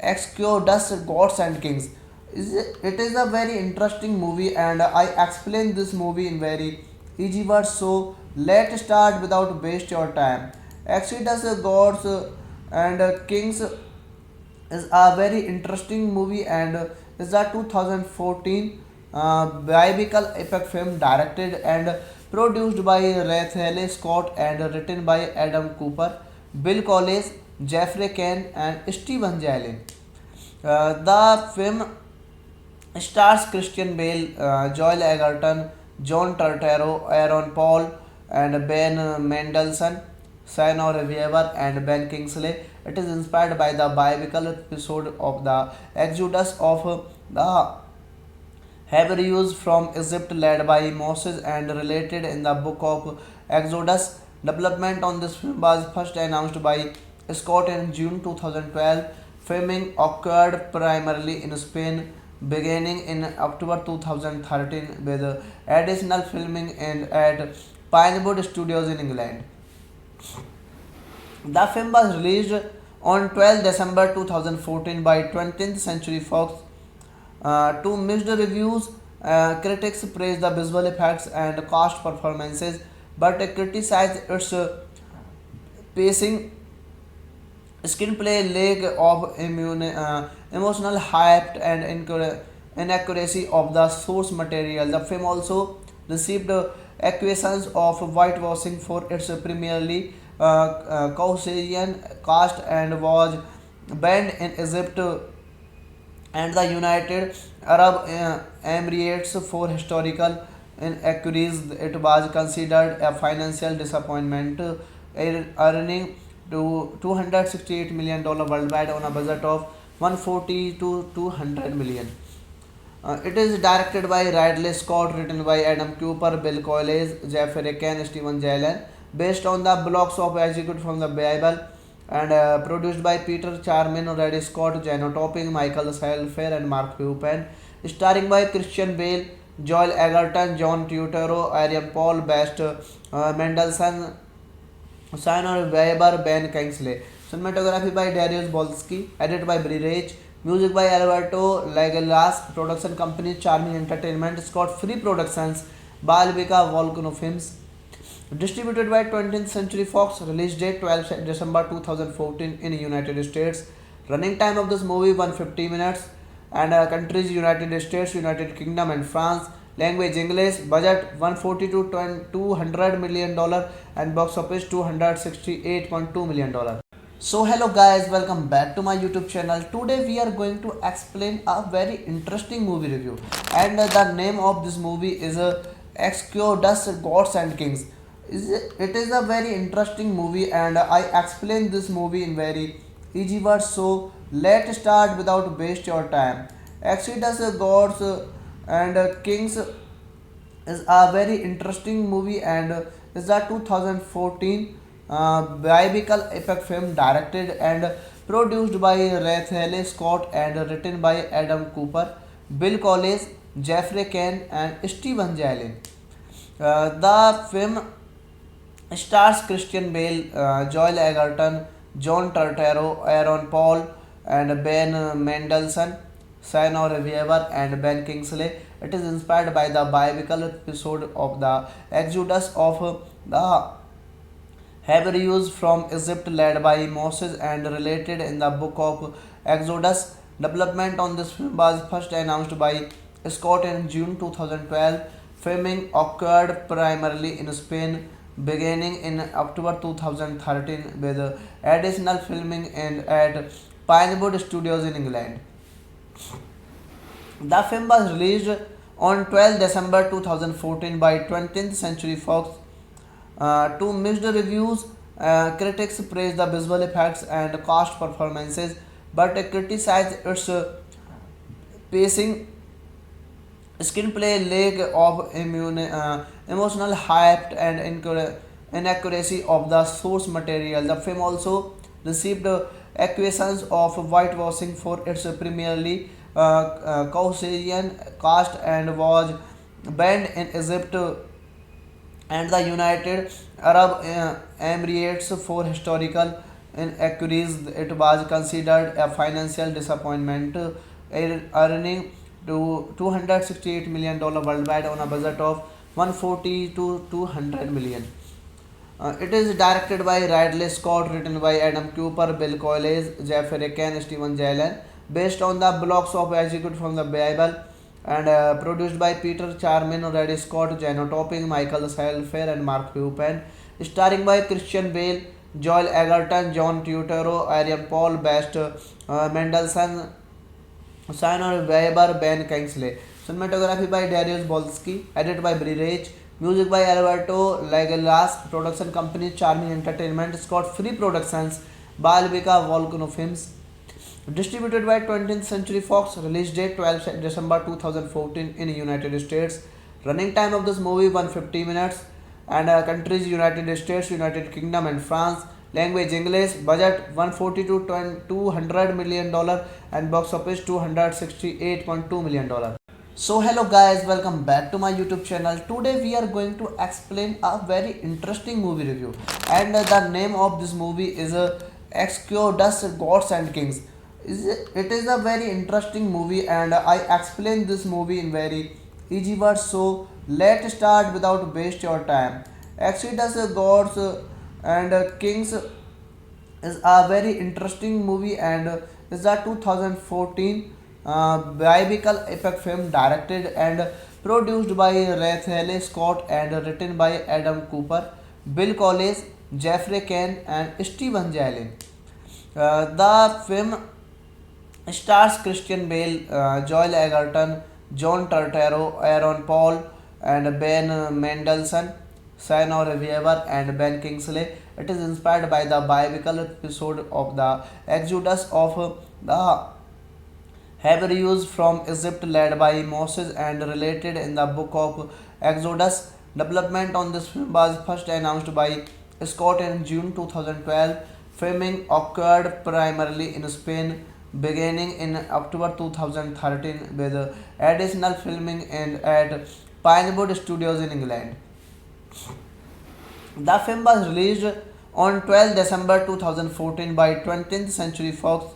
Exodus Gods and Kings. It is a very interesting movie, and I explain this movie in very easy words. So let's start without waste your time. Exodus Gods and Kings is a very interesting movie, and is a 2014 biblical epic film directed and produced by Ridley Scott and written by Adam Cooper, Bill Collins, Jeffrey Kane, and Steven Jalen. The film stars Christian Bale, Joel Egerton, John Turturro, Aaron Paul, and Ben Mendelsohn, Sienna Weaver, and Ben Kingsley. It is inspired by the biblical episode of the Exodus of the Hebrews from Egypt led by Moses and related in the book of Exodus. Development on this film was first announced by Scott in June 2012. Filming occurred primarily in Spain beginning in October 2013 with additional filming at Pinewood Studios in England. The film was released on 12 December 2014 by 20th Century Fox to mixed reviews. Critics praised the visual effects and cast performances, but criticized its pacing, screenplay, lack of emotional hype, and inaccuracy of the source material. The film also received accusations of whitewashing for its primarily Caucasian cast and was banned in Egypt and the United Arab Emirates for historical inaccuracies. It was considered a financial disappointment, earning to $268 million worldwide on a budget of 140 to 200 million. It is directed by Ridley Scott, written by Adam Cooper, Bill Collins, Jeffrey Kane, Steven Jalen, based on the blocks of executed from the Bible, and produced by Peter Charman, Ridley Scott, Jano Topping, Michael Salfair, and Mark Pupin, starring by Christian Bale, Joel Egerton, John Turturro, Arian Paul, Best Mendelssohn, Simon Weber, Ben Kingsley. Cinematography by Darius Bolsky. Edited by Bri Rich. Music by Alberto Lagelas. Production company Charming Entertainment. Scott Free Productions. Balbika Volcano Films. Distributed by 20th Century Fox. Release date 12 December 2014 in United States. Running time of this movie 150 minutes. And countries United States, United Kingdom, and France. Language English. Budget 140 to 200 million dollar, and box office 268.2 million dollar. So hello guys, welcome back to my YouTube channel. Today we are going to explain a very interesting movie review, and the name of this movie is Exodus Gods and Kings. It is a very interesting movie, and I explain this movie in very easy words. So let's start without waste your time. Exodus Gods and Kings is a very interesting movie, and is a 2014 biblical epic film directed and produced by Ridley Scott and written by Adam Cooper, Bill Collins, Jeffrey Kane, and Steven Jalen. The film stars Christian Bale, Joel Egerton, John Turturro, Aaron Paul, and Ben Mendelsohn, Sigourney Weaver, and Ben Kingsley. It is inspired by the biblical episode of the Exodus of the Hebrews from Egypt led by Moses and related in the book of Exodus. Development on this film was first announced by Scott in June 2012. Filming occurred primarily in Spain beginning in October 2013 with additional filming and at Pinewood Studios in England. The film was released on 12 December 2014 by 20th Century Fox to mixed reviews. Critics praised the visual effects and cast performances, but criticized its pacing, screenplay, lack of emotional hype, and inaccuracy of the source material. The film also received accusations of whitewashing for its primarily Caucasian cast and was banned in Egypt and the United Arab Emirates for historical inaccuracies. It was considered a financial disappointment, earning to $268 million worldwide on a budget of 140 to 200 million. It is directed by Ridley Scott, written by Adam Cooper, Bill Collins, Jeffrey Kane, Steven Jalen, based on the blocks of executed from the Bible, and produced by Peter Charman, Ridley Scott, Jano Topping, Michael Salfair, and Mark Hupen, starring by Christian Bale, Joel Egerton, John Turturro, Aaron Paul, Best Mendelsohn, Sigourney Weaver, Ben Kingsley. Cinematography by Darius Bolsky, edited by Bri Rich, music by Alberto Lagelas, production company Charming Entertainment, Scott Free Productions, Balvika Volcano Films. Distributed by 20th Century Fox, release date 12 December 2014 in United States. Running time of this movie 150 minutes, and countries United States, United Kingdom, and France. Language English. Budget 140 to 200 million dollar, and box office 268.2 million dollar. So hello guys, welcome back to my YouTube channel. Today we are going to explain a very interesting movie review, and the name of this movie is Exodus Gods and Kings. It is a very interesting movie, and I explain this movie in very easy words. So let's start without waste your time. Exodus Gods and Kings is a very interesting movie, and is a 2014 biblical epic film directed and produced by Ridley Scott and written by Adam Cooper, Bill Collins, Jeffrey Kane, and Steven Jalen. The film stars Christian Bale, Joel Egerton, John Turturro, Aaron Paul, and Ben Mendelsohn, Sigourney Weaver, and Ben Kingsley. It is inspired by the biblical episode of the Exodus of the Hebrews from Egypt led by Moses and related in the book of Exodus. Development on this film was first announced by Scott in June 2012. Filming occurred primarily in Spain beginning in October 2013 with additional filming and at Pinewood Studios in England. The film was released on 12 December 2014 by 20th Century Fox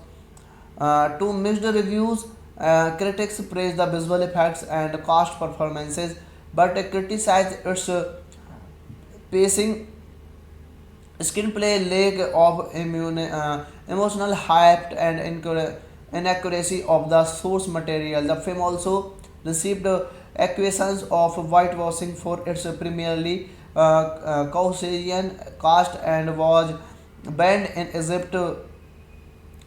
to mixed reviews. Critics praised the visual effects and cast performances, but criticized its pacing, screenplay, lack of emotional hype, and inaccuracy of the source material. The film also received accusations of whitewashing for its primarily Caucasian cast and was banned in Egypt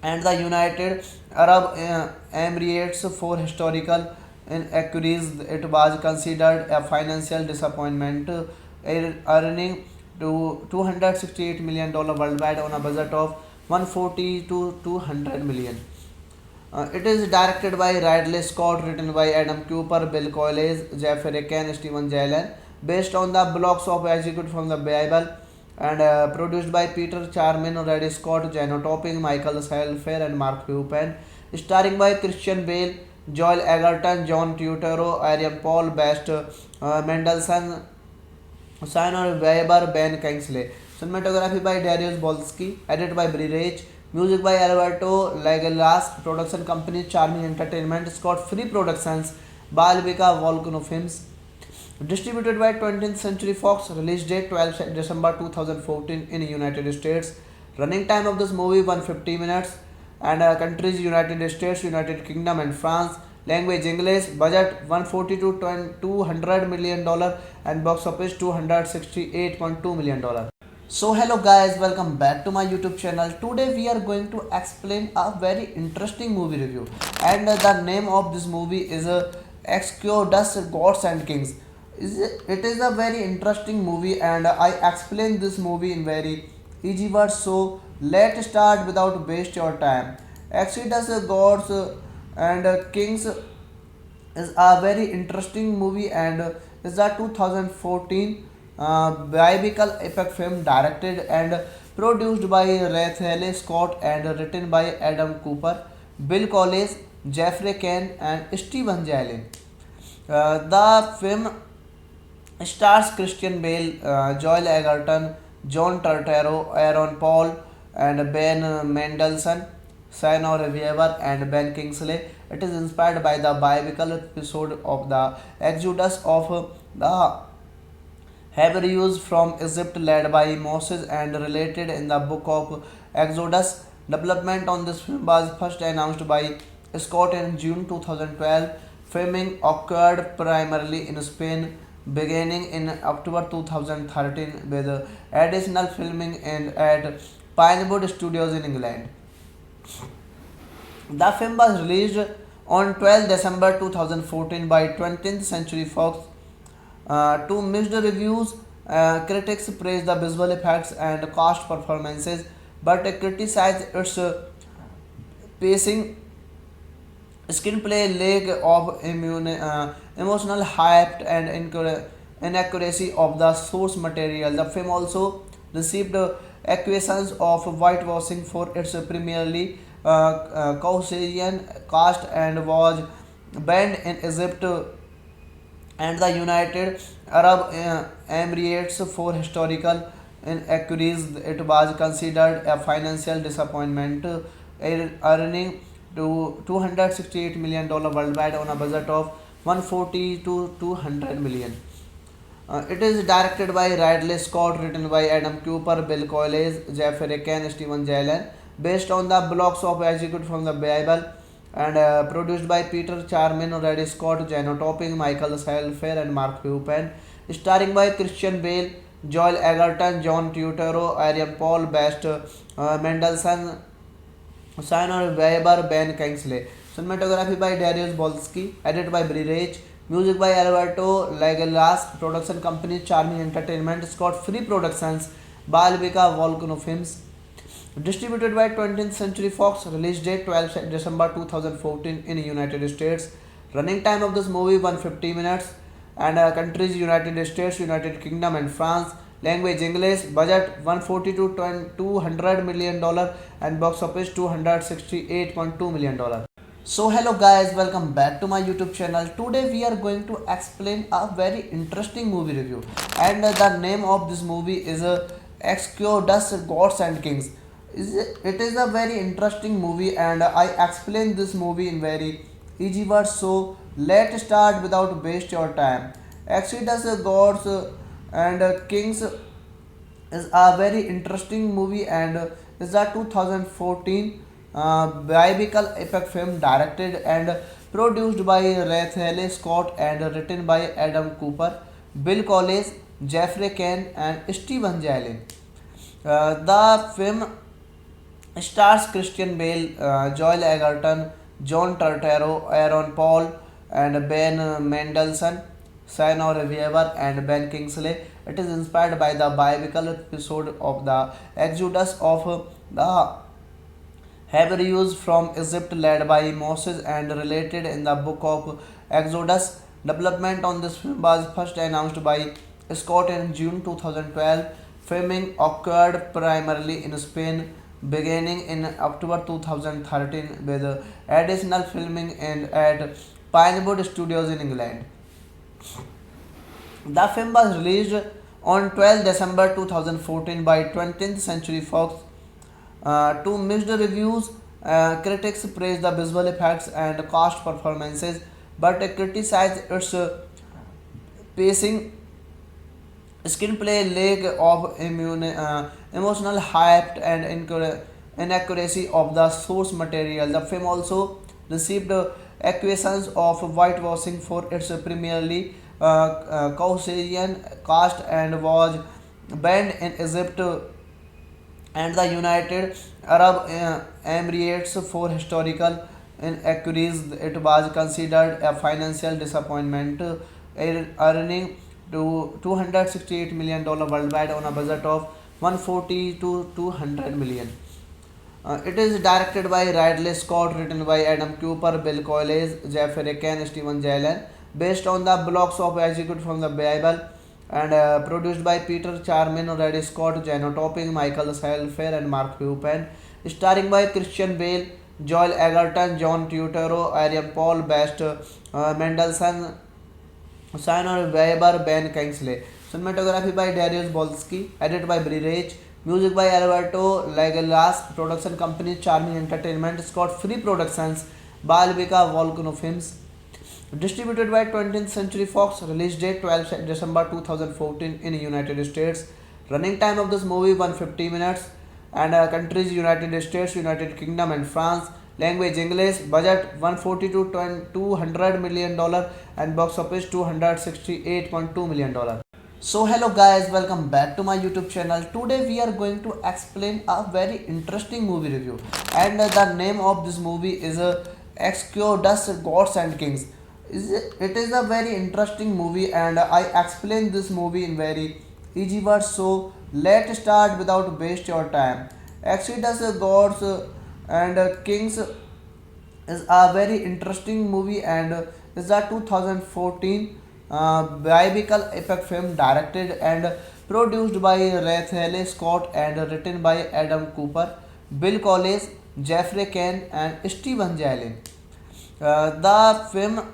and the United Arab Emirates for historical inaccuracies. It was considered a financial disappointment, earning to $268 million worldwide on a budget of 140 to 200 million. It is directed by Ridley Scott, written by Adam Cooper, Bill Collins, Jeffrey Kane, Steven Jalen, based on the blocks of executed from the Bible, and produced by Peter Charmin, Reddy Scott, Jano Topping, Michael Fair, and Mark Rupen. Starring by Christian Bale, Joel Egerton, John Turturro, Arian Paul, Best Mendelssohn, Simon Weber, Ben Kingsley. Cinematography by Darius Bolsky. Edited by Bri Rage. Music by Alberto Legelas. Production company Charming Entertainment. Scott Free Productions. Balvika Volcano Films. Distributed by 20th Century Fox. Release date 12 December 2014 in United States. Running time of this movie 150 minutes. And countries United States, United Kingdom, and France. Language English. Budget 140 to $200 million and box office $268.2 million. So hello guys, welcome back to my YouTube channel. Today we are going to explain a very interesting movie review, and the name of this movie is Exodus Gods and Kings. It is a very interesting movie, and I explain this movie in very easy words. So let's start without waste your time. Exodus Gods and Kings is a very interesting movie, and is a 2014 biblical epic film directed and produced by Ridley Scott and written by Adam Cooper, Bill Collins, Jeffrey Kane, and Steven Jalen. The film stars Christian Bale, Joel Egerton, John Turturro, Aaron Paul, and Ben Mendelsohn, Sienna Weaver, and Ben Kingsley. It is inspired by the biblical episode of the Exodus of the Hebrews from Egypt led by Moses and related in the book of Exodus. Development on this film was first announced by Scott in June 2012. Filming occurred primarily in Spain beginning in October 2013 with additional filming at Pinewood Studios in England. The film was released on 12 December 2014 by 20th Century Fox to mixed reviews. Critics praised the visual effects and cast performances, but criticized its pacing, screenplay, lack of emotional hype, and inaccuracy of the source material. The film also received accusations of whitewashing for its primarily Caucasian cast and was banned in Egypt and the United Arab Emirates for historical inaccuracies. It was considered a financial disappointment, earning to $268 million worldwide on a budget of 140 to 200 million. It is directed by Ridley Scott, written by Adam Cooper, Bill Collins, Jeffrey Kane, Steven Jalen, based on the blocks of executed from the Bible, and produced by Peter Charmin, Reddy Scott, Jano Topping, Michael Fair, and Mark Rupen. Starring by Christian Bale, Joel Egerton, John Turturro, Arian Paul, Best Mendelssohn, Simon Weber, Ben Kingsley. Cinematography by Darius Bolsky. Edited by Bri Rage. Music by Alberto Legelas. Production company Charming Entertainment. Scott Free Productions. Balvika Volcano Films. Distributed by 20th Century Fox. Release date 12 December 2014 in United States. Running time of this movie 150 minutes. And countries United States, United Kingdom, and France. Language English. Budget 140 to $200 million and box office $268.2 million. So hello guys, welcome back to my YouTube channel. Today we are going to explain a very interesting movie review, and the name of this movie is Exodus Gods and Kings. It is a very interesting movie, and I explain this movie in very easy words. So let's start without waste your time. Exodus Gods and Kings is a very interesting movie, and is a 2014 biblical epic film directed and produced by Ridley Scott and written by Adam Cooper, Bill Collins, Jeffrey Kane, and Steven Jalen. The film stars Christian Bale, Joel Egerton, John Turturro, Aaron Paul, and Ben Mendelsohn, Sienna Weaver, and Ben Kingsley. It is inspired by the biblical episode of the Exodus of the Hebrews from Egypt led by Moses and related in the book of Exodus. Development on this film was first announced by Scott in June 2012. Filming occurred primarily in Spain, beginning in October 2013 with additional filming and at Pinewood Studios in England. The film was released on 12 December 2014 by 20th Century Fox to mixed reviews. Critics praised the visual effects and cast performances, but criticized its pacing, screenplay, lack of emotional hype, and inaccuracy of the source material. The film also received accusations of whitewashing for its primarily Caucasian cast and was banned in Egypt and the United Arab Emirates for historical inaccuracies. It was considered a financial disappointment, earning to $268 million worldwide on a budget of 140 to 200 million. It is directed by Ridley Scott, written by Adam Cooper, Bill Collins, Jeffrey Kane, Steven Jalen, based on the blocks of executed from the Bible, and produced by Peter Charman, Ridley Scott, Jano Topping, Michael Salfer, and Mark Cuban, starring by Christian Bale, Joel Egerton, John Turturro, Arian Paul, Best Mendelssohn, Simon Weber, Ben Kingsley. Cinematography by Darius Bolsky, edited by Bri Rich, music by Alberto Lagelas, production company Charming Entertainment, Scott Free Productions, Balbika Volcano Films, distributed by 20th Century Fox, release date 12 December 2014 in United States. Running time of this movie 150 minutes, and countries United States, United Kingdom, and France. Language English. Budget 140 to 200 million dollar, and box office 268.2 million dollar. So hello guys, welcome back to my YouTube channel. Today we are going to explain a very interesting movie review, and the name of this movie is Exodus Gods and Kings. It is a very interesting movie, and I explain this movie in very easy words. So let's start without waste your time. Exodus Gods and Kings is a very interesting movie, and is a 2014 biblical epic film directed and produced by Ridley Scott and written by Adam Cooper, Bill Collins, Jeffrey Kane, and Steven Jalen. The film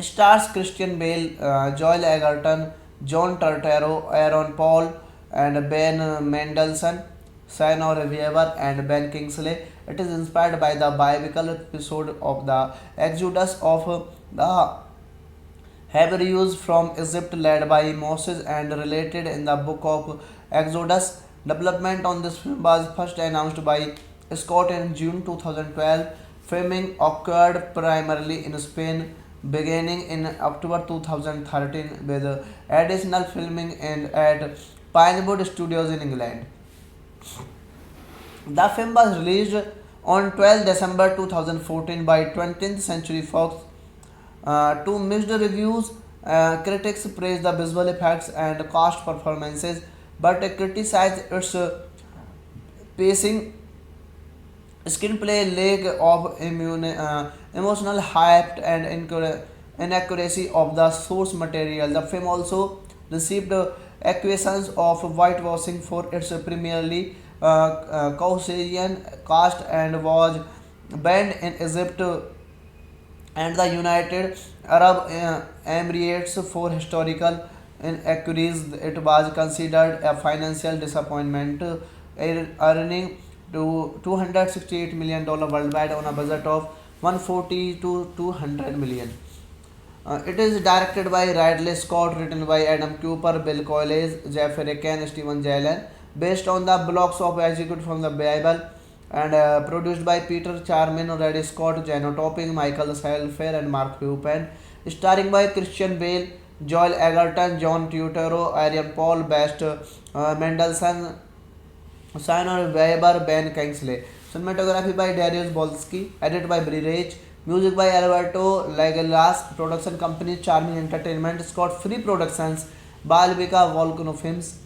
stars Christian Bale, Joel Egerton, John Turturro, Aaron Paul, and Ben Mendelsohn, Sienna Weaver, and Ben Kingsley. It is inspired by the biblical episode of the Exodus of the Hebrews from Egypt led by Moses and related in the book of Exodus. Development on this film was first announced by Scott in June 2012. Filming occurred primarily in Spain, beginning in October 2013 with additional filming and at Pinewood Studios in England. The film was released on 12 December 2014 by 20th Century Fox to mixed reviews. Critics praised the visual effects and cast performances, but criticized its pacing, screenplay, lack of emotional hype, and inaccuracy of the source material. The film also received accusations of whitewashing for its primarily Caucasian cast and was banned in Egypt and the United Arab Emirates for historical inaccuracies. It was considered a financial disappointment, earning to $268 million worldwide on a budget of 140 to 200 million. It is directed by Ridley Scott, written by Adam Cooper, Bill Collins, Jeffrey Kane, Steven Jalen, based on the blocks of executed from the Bible, and produced by Peter Charman, Ridley Scott, Jano Topping, Michael Salfer, and Mark Cuban, starring by Christian Bale, Joel Egerton, John Turturro, Arian Paul, Best Mendelssohn, Simon Weber, Ben Kingsley. Cinematography by Darius Bolsky, edited by Bri Rich, music by Alberto Lagelas, production company Charming Entertainment, Scott Free Productions, Balbika Volcano Films,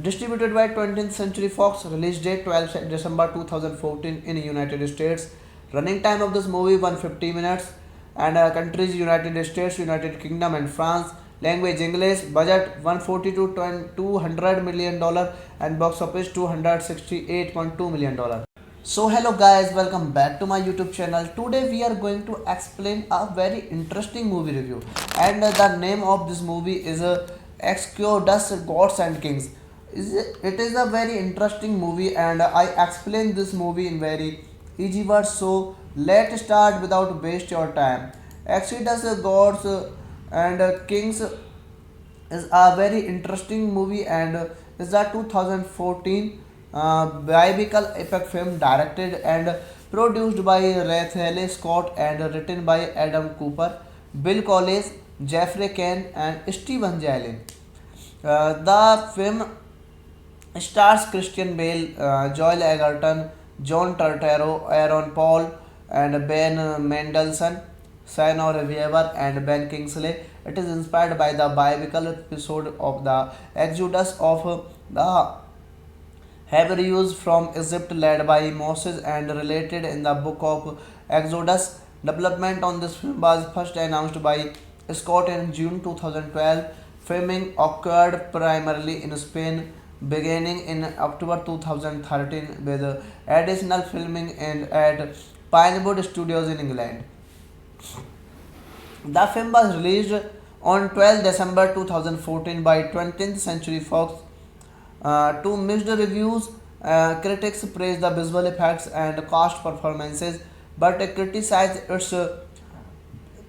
distributed by 20th Century Fox, release date 12 December 2014 in United States. Running time of this movie 150 minutes, and countries United States, United Kingdom, and France. Language English. Budget 140 to 200 million dollar, and box office 268.2 million dollar. So hello guys, welcome back to my YouTube channel. Today we are going to explain a very interesting movie review, and the name of this movie is Exodus Gods and Kings. It is a very interesting movie, and I explain this movie in very easy words. So let's start without waste your time. Exodus Gods and Kings is a very interesting movie, and is a 2014 biblical epic film directed and produced by Ridley Scott and written by Adam Cooper, Bill Collins, Jeffrey Kane, and Steven Jalen. The film stars Christian Bale, Joel Egerton, John Turturro, Aaron Paul, and Ben Mendelsohn, Sigourney Weaver, and Ben Kingsley. It is inspired by the biblical episode of the Exodus of the Hebrews from Egypt led by Moses and related in the book of Exodus. Development on this film was first announced by Scott in June 2012. Filming occurred primarily in Spain beginning in October 2013 with additional filming and at Pinewood Studios in England. The film was released on 12 December 2014 by 20th Century Fox to mixed reviews. Critics praised the visual effects and cast performances, but criticized its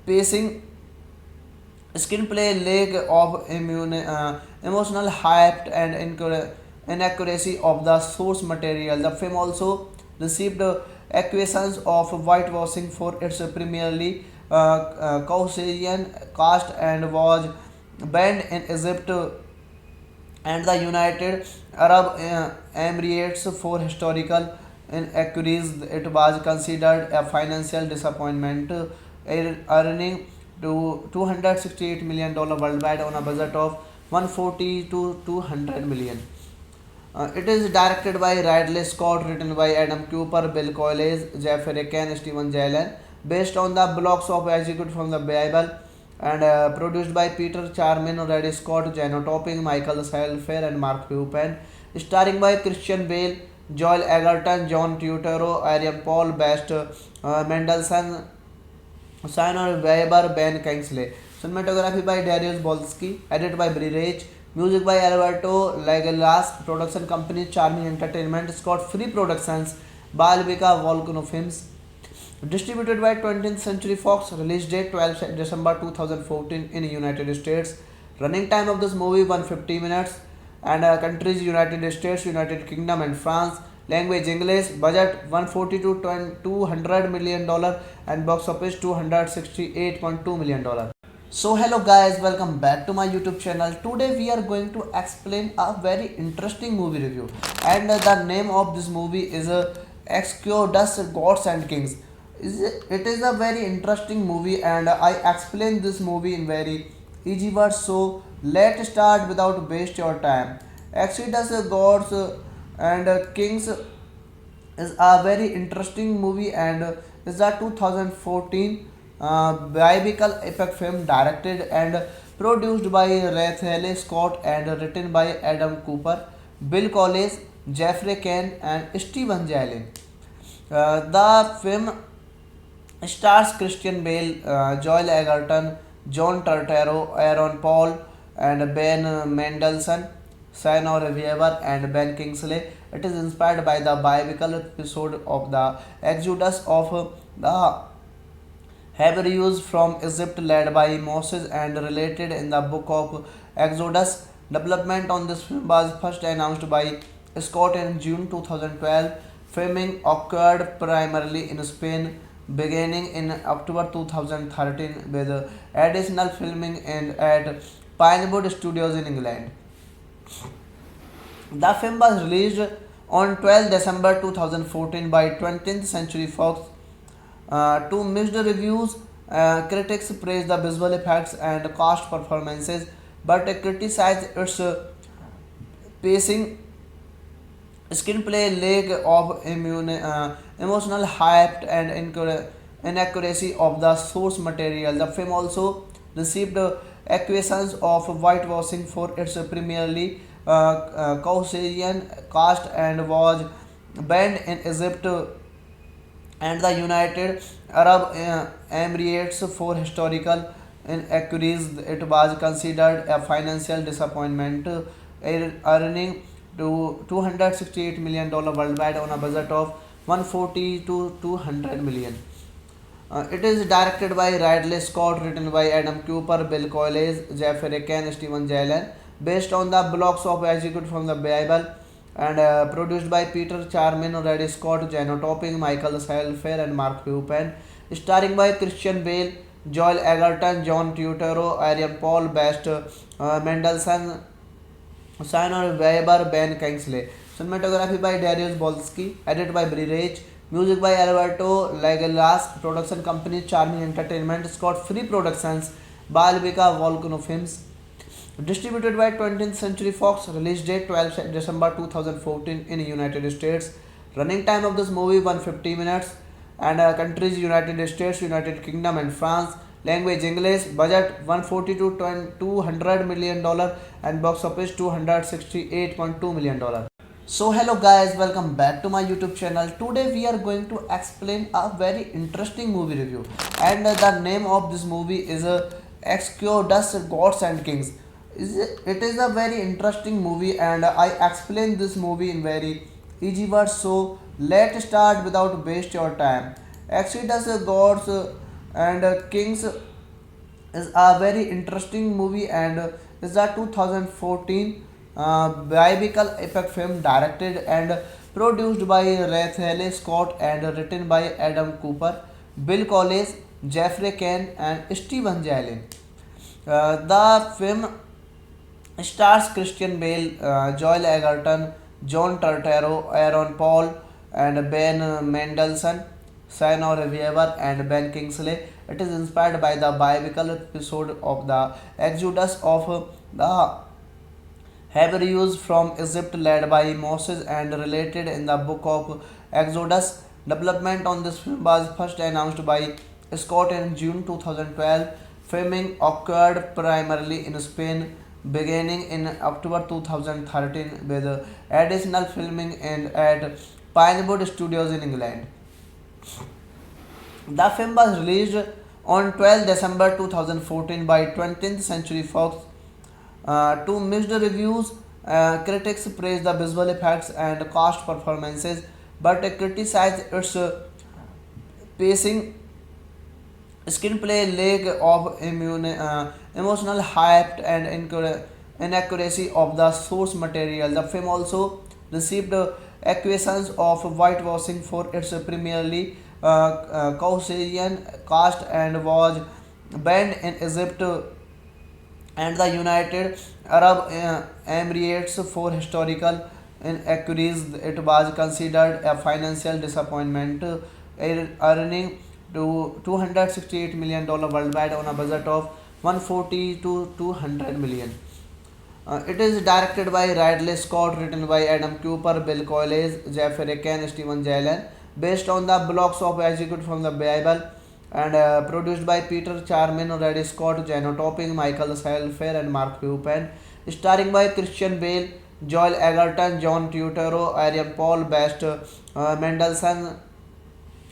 pacing, screenplay, lack of emotional hype, and inaccuracy of the source material. The film also received accusations of whitewashing for its primarily Caucasian cast and was banned in Egypt and the United Arab Emirates for historical inaccuracies. It was considered a financial disappointment, earning to $268 million worldwide on a budget of 140 to 200 million. It is directed by Ridley Scott, written by Adam Cooper, Bill Collins, Jeffrey Kane, Steven Jalen, based on the blocks of executed from the Bible, and produced by Peter Charman, Ridley Scott, Jano Topping, Michael Salfair, and Mark Rupen, starring by Christian Bale, Joel Egerton, John Turturro, Aaron Paul, Best Mendelsohn, Sigourney Weaver, Ben Kingsley. Cinematography by Darius Bolsky, edited by Bri Rich, music by Alberto Lagelas, production company Charming Entertainment, Scott Free Productions, Balvika Volcano Films. Distributed by 20th Century Fox. Release date 12 December 2014 in United States. Running time of this movie 150 minutes, and countries United States, United Kingdom, and France. Language English. Budget 140 to 200 million dollar, and box office 268.2 million dollar. So hello guys, welcome back to my YouTube channel. Today we are going to explain a very interesting movie review, and the name of this movie is Exodus Gods and Kings. It is a very interesting movie, and I explain this movie in very easy words. So let's start without waste your time. Exodus Gods and Kings is a very interesting movie, and is a 2014 biblical epic film directed and produced by Ridley Scott and written by Adam Cooper, Bill Collins, Jeffrey Kane, and Steven Jalen. The film stars Christian Bale, Joel Egerton, John Turturro, Aaron Paul, and Ben Mendelsohn, Sigourney Weaver, and Ben Kingsley. It is inspired by the biblical episode of the Exodus of the Hebrews from Egypt led by Moses and related in the book of Exodus. Development on this film was first announced by Scott in June 2012. Filming occurred primarily in Spain beginning in October 2013 with additional filming and at Pinewood Studios in England. The film was released on 12 December 2014 by 20th Century Fox to mixed reviews. Critics praised the visual effects and cast performances, but criticized its pacing, screenplay, lack of emotional hype, and inaccuracy of the source material. The film also received accusations of whitewashing for its primarily Caucasian cast and was banned in Egypt and the United Arab Emirates for historical inaccuracies. It was considered a financial disappointment, earning to $268 million worldwide on a budget of 140 to 200 million. It is directed by Ridley Scott, written by Adam Cooper, Bill Collins, Jeffrey Kane, Steven Jalen, based on the blocks of executed from the Bible, and produced by Peter Charman, Ridley Scott, Jano Topping, Michael Salfer, and Mark Pupin, starring by Christian Bale, Joel Egerton, John Turturro, Arian Paul, Best Mendelssohn, Simon Weber, Ben Kingsley. Cinematography by Darius Bolsky, edited by Bri Rich, music by Alberto Legalas, production company Charming Entertainment, Scott Free Productions, Balvika Volcano Films, distributed by 20th Century Fox, release date 12 December 2014 in United States. Running time of this movie 150 minutes, and countries United States, United Kingdom, and France. Language English. Budget 140 to 200 million dollar, and box office $268.2 million. So hello guys, welcome back to my YouTube channel. Today we are going to explain a very interesting movie review, and the name of this movie is Exodus Gods and Kings. It is a very interesting movie, and I explain this movie in very easy words. So let's start without waste your time. Exodus Gods and Kings is a very interesting movie, and is a 2014 biblical epic film directed and produced by Ridley Scott and written by Adam Cooper, Bill Collins, Jeffrey Kane, and Steven Jalen. The film stars Christian Bale, Joel Egerton, John Turturro, Aaron Paul, and Ben Mendelsohn, Sienna Weaver, and Ben Kingsley. It is inspired by the biblical episode of the Exodus of the Hebrews from Egypt led by Moses and related in the book of Exodus. Development on this film was first announced by Scott in June 2012. Filming occurred primarily in Spain beginning in October 2013 with additional filming at Pinewood Studios in England. The film was released on 12 December 2014 by 20th Century Fox to mixed reviews. Critics praised the visual effects and cast performances, but criticized its pacing, screenplay, lack of emotional hype, and inaccuracy of the source material. The film also received accusations of whitewashing for its primarily Caucasian cast and was banned in Egypt and the United Arab Emirates for historical inaccuracies. It was considered a financial disappointment, earning to $268 million worldwide on a budget of 140 to 200 million. It is directed by Ridley Scott, written by Adam Cooper, Bill Collins, Jeffrey Kane, Steven Jalen, based on the blocks of executed from the Bible, and produced by Peter Charman, Ridley Scott, Jano Topping, Michael Salfer, and Mark Pupin, starring by Christian Bale, Joel Egerton, John Turturro, Arian Paul, Best Mendelssohn,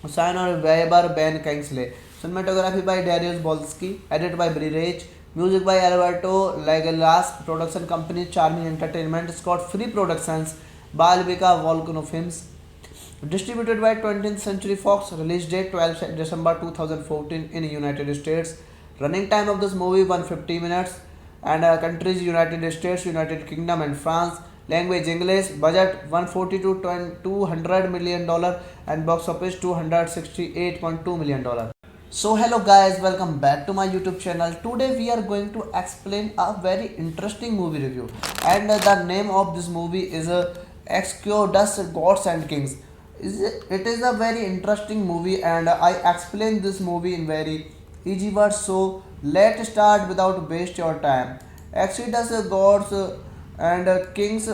Simon Weber, Ben Kingsley. Cinematography by Darius Bolsky, edited by Bri Rich, music by Alberto Legalas, production company Charming Entertainment, Scott Free Productions, Balvika Volcano Films, distributed by 20th Century Fox, release date 12 December 2014 in United States. Running time of this movie 150 minutes, and countries United States, United Kingdom, and France. Language English. Budget 140 to 200 million dollar, and box office $268.2 million. So hello guys, welcome back to my YouTube channel. Today we are going to explain a very interesting movie review, and the name of this movie is Exodus Gods and Kings. It is a very interesting movie, and I explain this movie in very easy words. So let's start without waste your time. Exodus Gods and Kings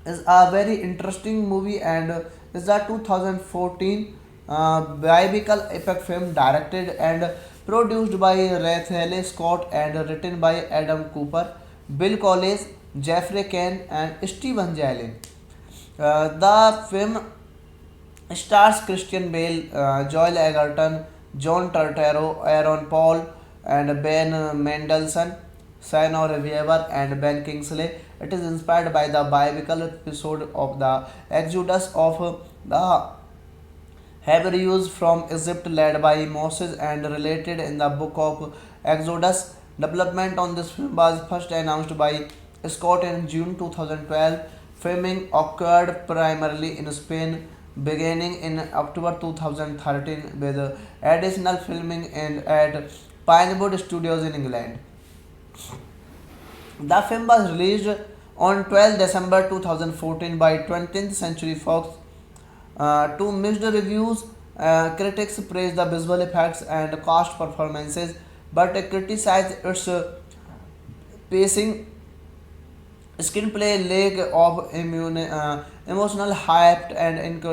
is a very interesting movie, and is a 2014 biblical epic film directed and produced by Ridley Scott and written by Adam Cooper, Bill Collins, Jeffrey Kane, and Steven Jalen. The film stars Christian Bale, Joel Egerton, John Turturro, Aaron Paul, and Ben Mendelsohn, Sigourney Weaver, and Ben Kingsley. It is inspired by the biblical episode of the Exodus of the Hebrews from Egypt led by Moses and related in the book of Exodus. Development on this film was first announced by Scott in June 2012. Filming occurred primarily in Spain beginning in October 2013 with additional filming at Pinewood Studios in England. The film was released on 12 December 2014 by 20th Century Fox to mixed reviews. Critics praised the visual effects and cast performances, but criticized its pacing, screenplay, lack of emotional hype, and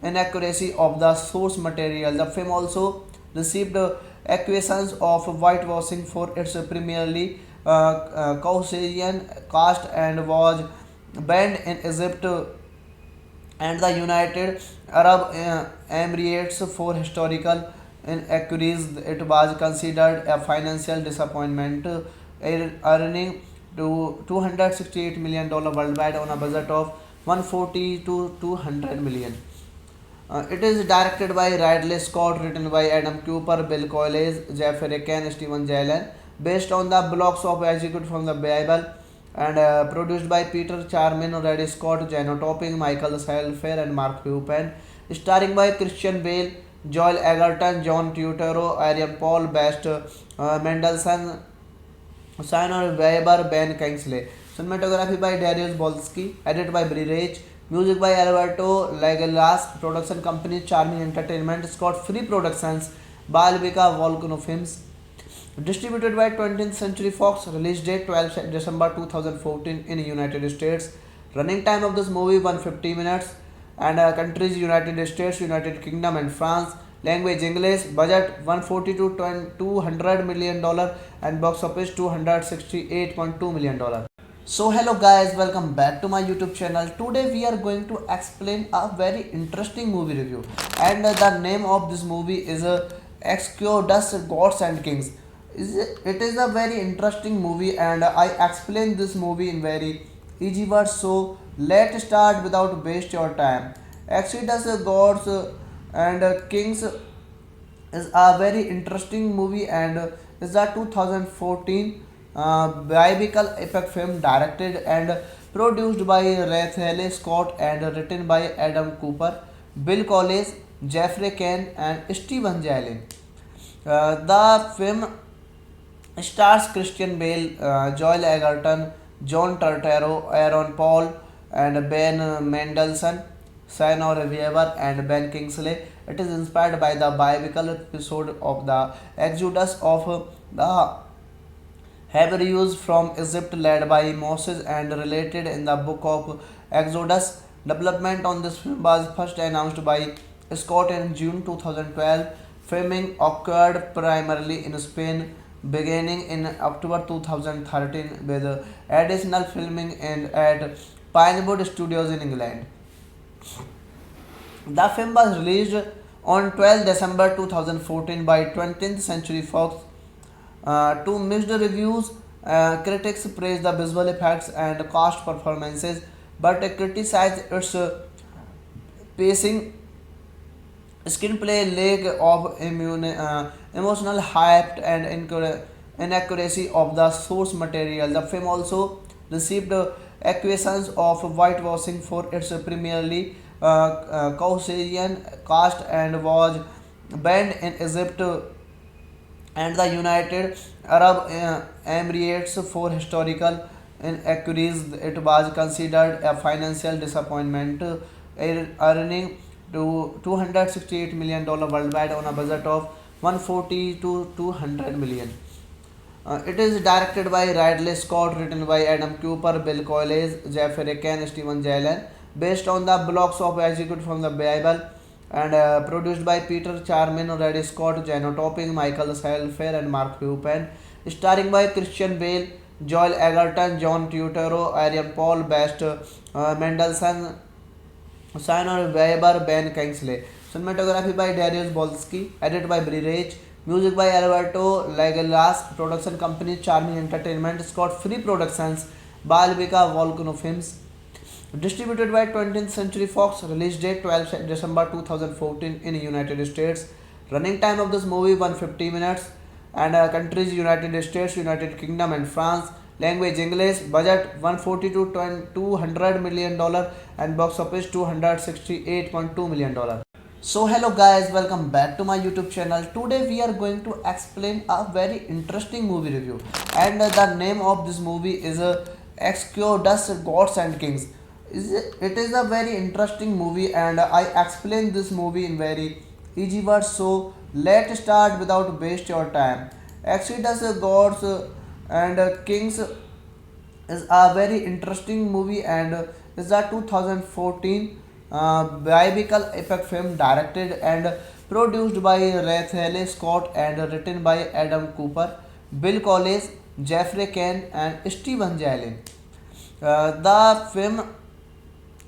inaccuracy of the source material. The film also received accusations of whitewashing for its primarily Caucasian cast and was banned in Egypt and the United Arab Emirates for historical inaccuracies. It was considered a financial disappointment, earning to $268 million worldwide on a budget of 140 to 200 million. It is directed by Ridley Scott, written by Adam Cooper, Bill Collins, Jeffrey Kane, Steven Jalen, based on the blocks of executed from the Bible, and produced by Peter Charman, Ridley Scott, Jano Topping, Michael Salfair, and Mark Rupen, starring by Christian Bale, Joel Egerton, John Turturro, Aaron Paul, Best Mendelsohn, Sigourney Weaver, Ben Kingsley. Cinematography by Darius Bolsky, edited by Bri Rich, music by Alberto Lagelas, production company Charming Entertainment, Scott Free Productions, Balvika Volcano Films. Distributed by 20th Century Fox, release date 12 December 2014 in United States. Running time of this movie 150 minutes, and countries United States, United Kingdom, and France. Language English. Budget 140 to 200 million dollar, and box office 268.2 million dollar. So hello guys, welcome back to my YouTube channel. Today we are going to explain a very interesting movie review, and the name of this movie is Exodus Gods and Kings. It is a very interesting movie, and I explain this movie in very easy words. So let's start without waste your time. Exodus Gods and Kings is a very interesting movie, and is a 2014 biblical epic film directed and produced by Ridley Scott and written by Adam Cooper, Bill Collins, Jeffrey Kane, and Steven Jalen. The film stars Christian Bale, Joel Egerton, John Turturro, Aaron Paul, and Ben Mendelsohn, Sigourney Weaver, and Ben Kingsley. It is inspired by the biblical episode of the Exodus of the Hebrews from Egypt led by Moses and related in the book of Exodus. Development on this film was first announced by Scott in June 2012. Filming occurred primarily in Spain beginning in October 2013 with additional filming at Pinewood Studios in England. The film was released on 12 December 2014 by 20th Century Fox to mixed reviews. Critics praised the visual effects and cast performances, but criticized its pacing, screenplay, lack of emotional hype, and inaccuracy of the source material. The film also received accusations of whitewashing for its primarily Caucasian cast and was banned in Egypt and the United Arab Emirates for historical inaccuracies. It was considered a financial disappointment, earning to $268 million worldwide on a budget of 140 to 200 million. It is directed by Ridley Scott, written by Adam Cooper, Bill Collins, Jeffrey Kane, Steven Jalen, based on the blocks of executed from the Bible, and produced by Peter Charmin, Reddy Scott, Jano Topping, Michael Selfer, and Mark Hupen. Starring by Christian Bale, Joel Egerton, John Turturro, Arian Paul, Best Mendelssohn, Sinor Weber, Ben Kingsley. Cinematography by Darius Bolsky. Edited by Bri Rage. Music by Alberto Lagelas. Production company Charming Entertainment. Scott Free Productions. Balbika Volcano Films. Distributed by 20th Century Fox. Release date 12 December 2014 in United States. Running time of this movie 150 minutes. And countries United States, United Kingdom, and France. Language English. Budget 140 to $200 million and box office $268.2 million. So hello guys, welcome back to my YouTube channel. Today we are going to explain a very interesting movie review, and the name of this movie is Exodus Gods and Kings. It is a very interesting movie, and I explain this movie in very easy words. So let's start without waste your time. Exodus Gods and Kings is a very interesting movie, and is a 2014 biographical epic film directed and produced by Ridley Scott and written by Adam Cooper, Bill Collins, Jeffrey Kane, and Steven Jalen. The film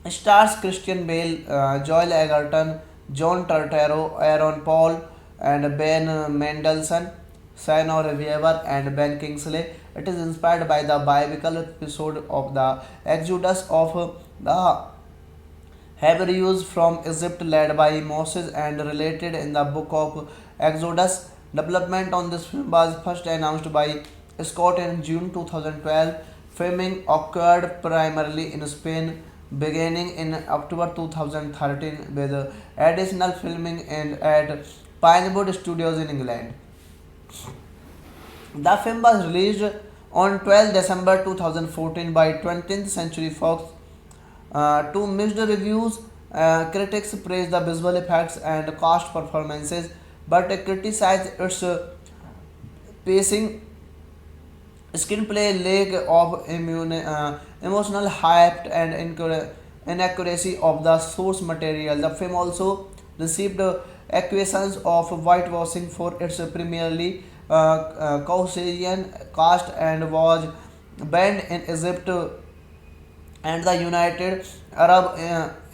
stars Christian Bale, Joel Egerton, John Turturro, Aaron Paul, and Ben Mendelsohn, Sinor Weaver, and Ben Kingsley. It is inspired by the biblical episode of the Exodus of the Hebrews from Egypt led by Moses and related in the book of Exodus. Development on this film was first announced by Scott in June 2012. Filming occurred primarily in Spain beginning in October 2013 with additional filming at Pinewood Studios in England. The film was released on 12 December 2014 by 20th Century Fox to mixed reviews. Critics praised the visual effects and cast performances, but criticized its pacing, screenplay, lack of emotional hype, and inaccuracy of the source material. The film also received accusations of whitewashing for its primarily Caucasian cast and was banned in Egypt and the United Arab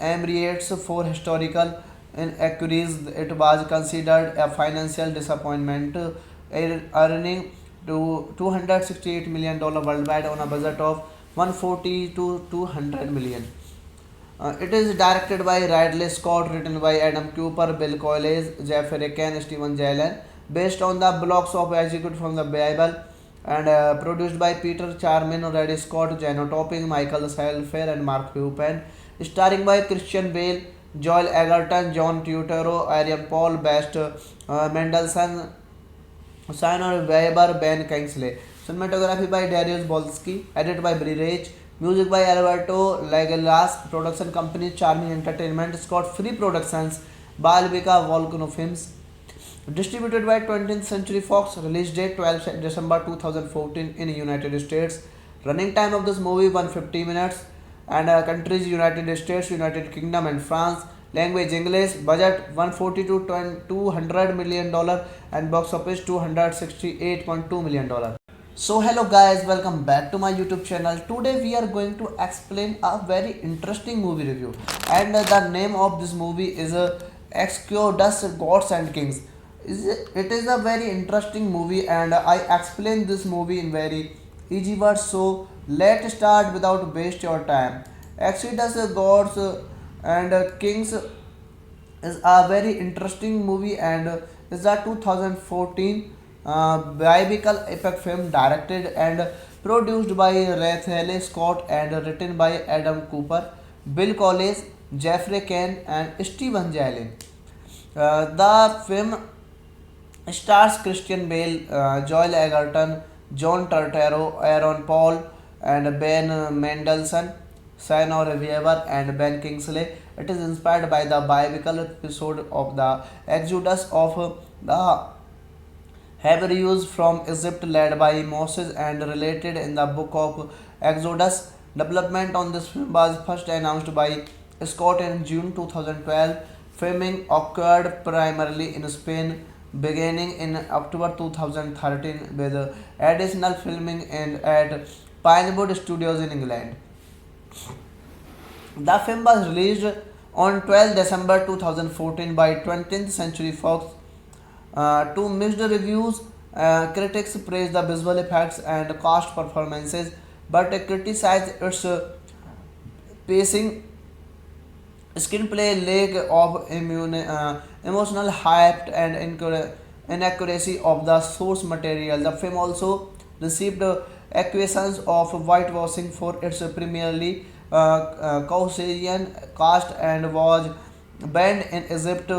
Emirates for historical inaccuracies. It was considered a financial disappointment, earning to $268 million worldwide on a budget of 140 to 200 million. It is directed by Ridley Scott, written by Adam Cooper, Bill Collins, Jeffrey Kane, Steven Jalen, based on the blocks of executed from the Bible, and produced by Peter Charmin, Reddy Scott, Jano Topping, Michael Selfer, and Mark Hupen. Starring by Christian Bale, Joel Egerton, John Turturro, Arian Paul, Best Mendelssohn, Sinor Weber, Ben Kingsley. Cinematography by Darius Bolsky. Edited by Bri Rage. Music by Alberto Lagelas. Production company Charming Entertainment. Scott Free Productions. Balbika Volcano Films. Distributed by 20th Century Fox. Release date 12 December 2014 in United States. Running time of this movie 150 minutes. And countries United States, United Kingdom, and France. Language English. Budget 140 to $200 million and box office $268.2 million. So hello guys, welcome back to my YouTube channel. Today we are going to explain a very interesting movie review, and the name of this movie is Exodus Gods and Kings. It is a very interesting movie, and I explain this movie in very easy words. So let's start without waste your time. Exodus Gods and Kings is a very interesting movie, and is a 2014 biographical epic film directed and produced by Ridley Scott and written by Adam Cooper, Bill Collins, Jeffrey Kane, and Steven Jalen. The film stars Christian Bale, Joel Egerton, John Turturro, Aaron Paul, and Ben Mendelsohn, Sinor Weaver, and Ben Kingsley. It is inspired by the biblical episode of the Exodus of the Hebrews from Egypt led by Moses and related in the book of Exodus. Development on this film was first announced by Scott in June 2012. Filming occurred primarily in Spain, beginning in October 2013 with additional filming at Pinewood Studios in England. The film was released on 12 December 2014 by 20th Century Fox to mixed reviews. Critics praised the visual effects and cast performances, but criticized its pacing, screenplay, lack of emotional hype, and inaccuracy of the source material. The film also received accusations of whitewashing for its primarily Caucasian cast and was banned in Egypt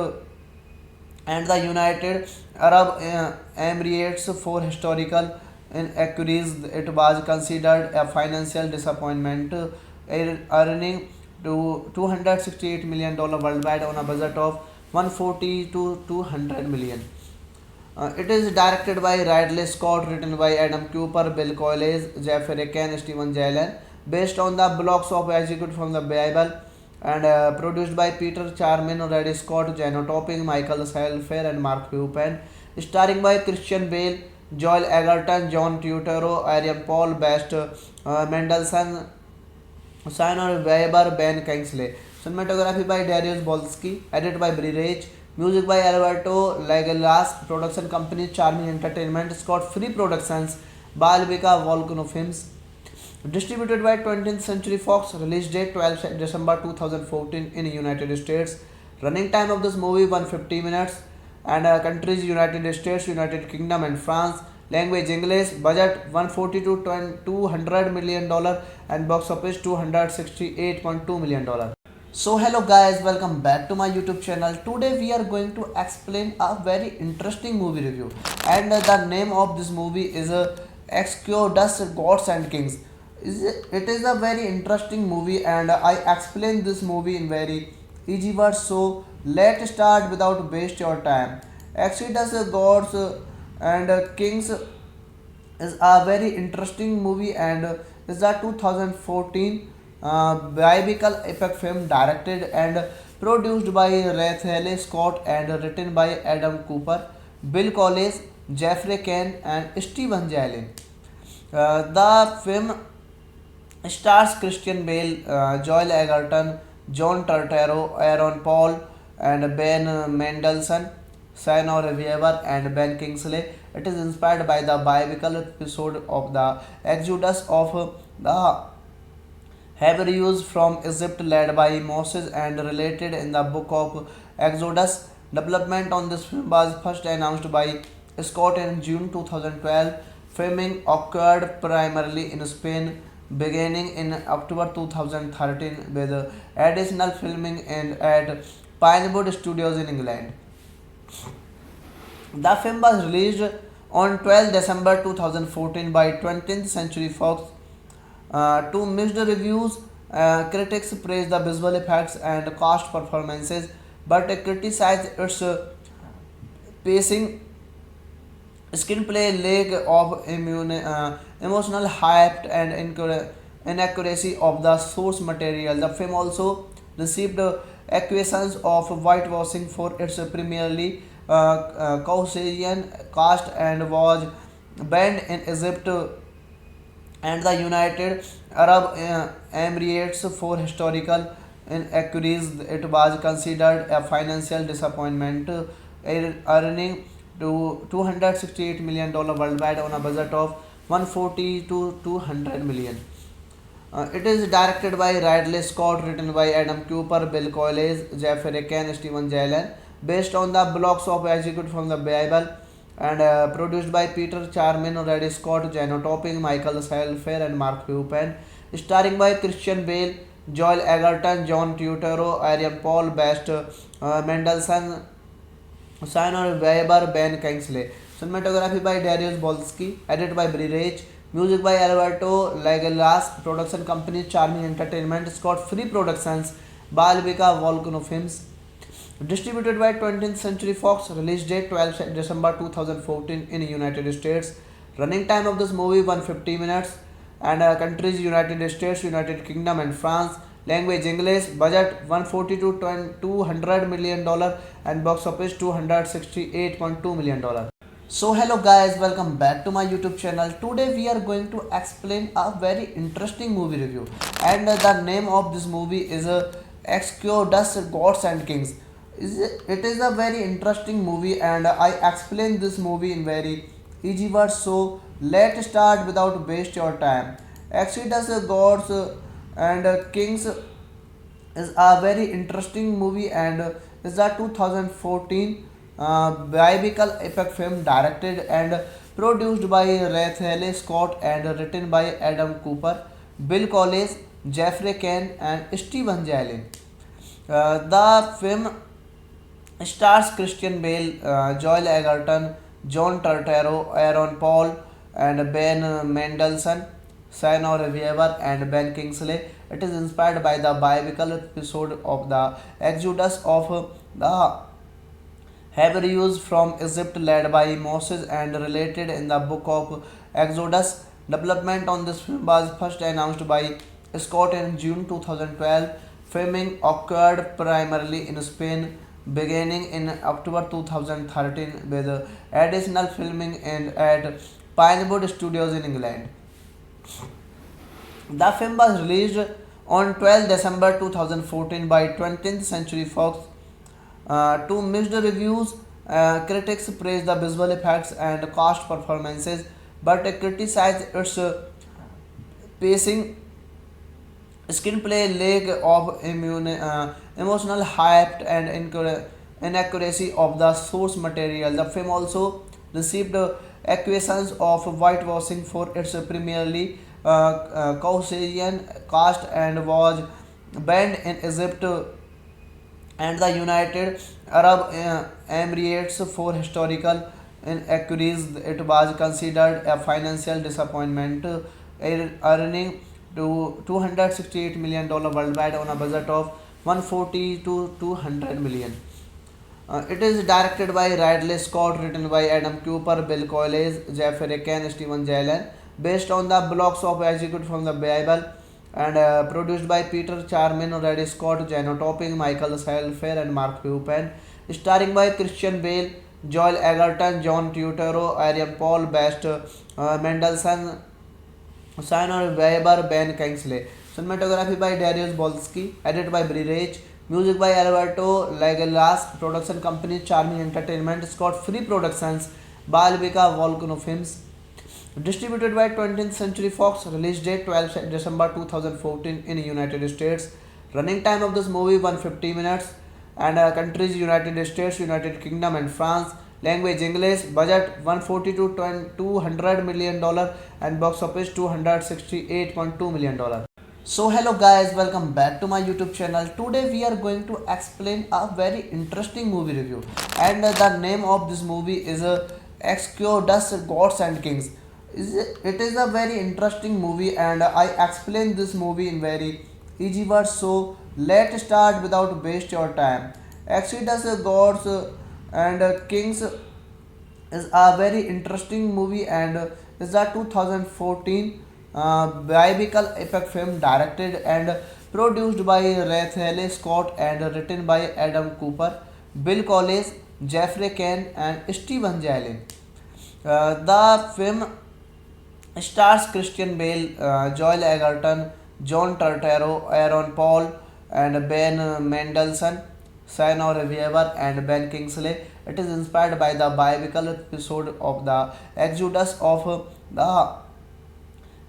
and the United Arab Emirates for historical inaccuracies. It was considered a financial disappointment, earning to $268 million worldwide on a budget of 140 to 200 million. It is directed by Ridley Scott, written by Adam Cooper, Bill Collins, Jeffrey Kane, Steven Jalen, based on the blocks of executed from the Bible, and produced by Peter Charmin, Ridley Scott, Jano Topping, Michael Salfer, and Mark Cuban, starring by Christian Bale, Joel Egerton, John Turturro, Arian Paul, Best Mendelssohn, Sinor Weber, Ben Kingsley. Cinematography by Darius Bolsky, edited by Brie Rage, music by Alberto Legalas, production company Charming Entertainment, Scott Free Productions, Balvika Volcano Films, distributed by 20th Century Fox, release date 12 December 2014 in United States. Running time of this movie 150 minutes, and countries United States, United Kingdom, and France. Language English. Budget 140 to 200 million dollar, and box office 268.2 million dollar. So hello guys, welcome back to my YouTube channel. Today we are going to explain a very interesting movie review, and the name of this movie is Exodus Gods and Kings. It is a very interesting movie, and I explain this movie in very easy words. So let's start without waste your time. Exodus Gods and Kings is a very interesting movie, and is a 2014 biblical epic film directed and produced by Ridley Scott and written by Adam Cooper, Bill Collins, Jeffrey Kane, and Steven Jalen. The film stars Christian Bale, Joel Egerton, John Turturro, Aaron Paul, and Ben Mendelsohn, Sinor Weaver, and Ben Kingsley. It is inspired by the biblical episode of the Exodus of the Hebrews from Egypt led by Moses and related in the book of Exodus. Development on this film was first announced by Scott in June 2012. Filming occurred primarily in Spain, beginning in October 2013 with additional filming at Pinewood Studios in England. The film was released on 12 December 2014 by 20th Century Fox to mixed reviews. Critics praised the visual effects and cast performances, but criticized its pacing, screenplay, lack of emotional hype, and inaccuracy of the source material. The film also received accusations of whitewashing for its primarily Caucasian cast and was banned in Egypt and the United Arab Emirates for historical inaccuracies. It was considered a financial disappointment, earning to $268 million worldwide on a budget of 140 to 200 million. It is directed by Ridley Scott, written by Adam Cooper, Bill Collins, Jeffrey Kane, Steven Jalen, based on the blocks of executed from the Bible, and produced by Peter Charmin, Ridley Scott, Jano Topping, Michael Salfer, and Mark Cuban, starring by Christian Bale, Joel Egerton, John Turturro, Arian Paul, Best Mendelssohn, Sinor Weber, Ben Kingsley. Cinematography by Darius Bolsky, edited by Brie Rage, music by Alberto Legalas, production company Charming Entertainment, Scott Free Productions, Balvika Volcano Films, distributed by 20th Century Fox, release date 12 December 2014 in United States. Running time of this movie 150 minutes, and countries United States, United Kingdom, and France. Language English. Budget 140 to 200 million dollar, and box office 268.2 million dollar. So hello guys, welcome back to my YouTube channel. Today we are going to explain a very interesting movie review, and the name of this movie is Exodus Gods and Kings. It is a very interesting movie, and I explain this movie in very easy words. So let's start without waste your time. Exodus Gods and Kings is a very interesting movie, and is a 2014 biographical epic film directed and produced by Ridley Scott and written by Adam Cooper, Bill Collins, Jeffrey Kane, and Steven Jalen. The film stars Christian Bale, Joel Egerton, John Turturro, Aaron Paul, and Ben Mendelsohn, Sigourney Weaver, and Ben Kingsley. It is inspired by the biblical episode of the Exodus of the Hebrews from Egypt led by Moses and related in the book of Exodus. Development on this film was first announced by Scott in June 2012. Filming occurred primarily in Spain beginning in October 2013 with additional filming and at Pinewood Studios in England. The film was released on 12 December 2014 by 20th Century Fox to mixed reviews. Critics praised the visual effects and cast performances, but criticized its pacing, screenplay, lack of emotional hype, and inaccuracy of the source material. The film also received accusations of whitewashing for its primarily Caucasian cast and was banned in Egypt and the United Arab Emirates for historical inaccuracies. It was considered a financial disappointment, earning to $268 million worldwide on a budget of 140 to 200 million. It is directed by Ridley Scott, written by Adam Cooper, Bill Collins, Jeffrey Kane, Steven Jalen, based on the blocks of executed from the Bible, and produced by Peter Charman, Ridley Scott, Jano Topping, Michael Salfair, and Mark Pupin, starring by Christian Bale, Joel Egerton, John Turturro, Aaron Paul, Best Mendelsohn, Sigourney Weaver, Ben Kingsley. Cinematography by Darius Bolsky, edited by Bri Rich, music by Alberto Lagelas, production company Charming Entertainment, Scott Free Productions, Balbika Volcano Films, distributed by 20th Century Fox, release date 12 December 2014 in United States. Running time of this movie 150 minutes, and countries United States, United Kingdom, and France. Language English. Budget 140 to 200 million dollar, and box office 268.2 million dollar. So hello guys, welcome back to my YouTube channel. Today we are going to explain a very interesting movie review, and the name of this movie is Exodus Gods and Kings. It is a very interesting movie, and I explain this movie in very easy words. So let's start without waste your time. Exodus Gods and Kings is a very interesting movie, and is a 2014 biographical epic film directed and produced by Ridley Scott and written by Adam Cooper, Bill Collins, Jeffrey Kane, and Steven Jalen. The film stars Christian Bale, Joel Egerton, John Turturro, Aaron Paul, and Ben Mendelsohn, Sigourney Weaver, and Ben Kingsley. It is inspired by the biblical episode of the Exodus of the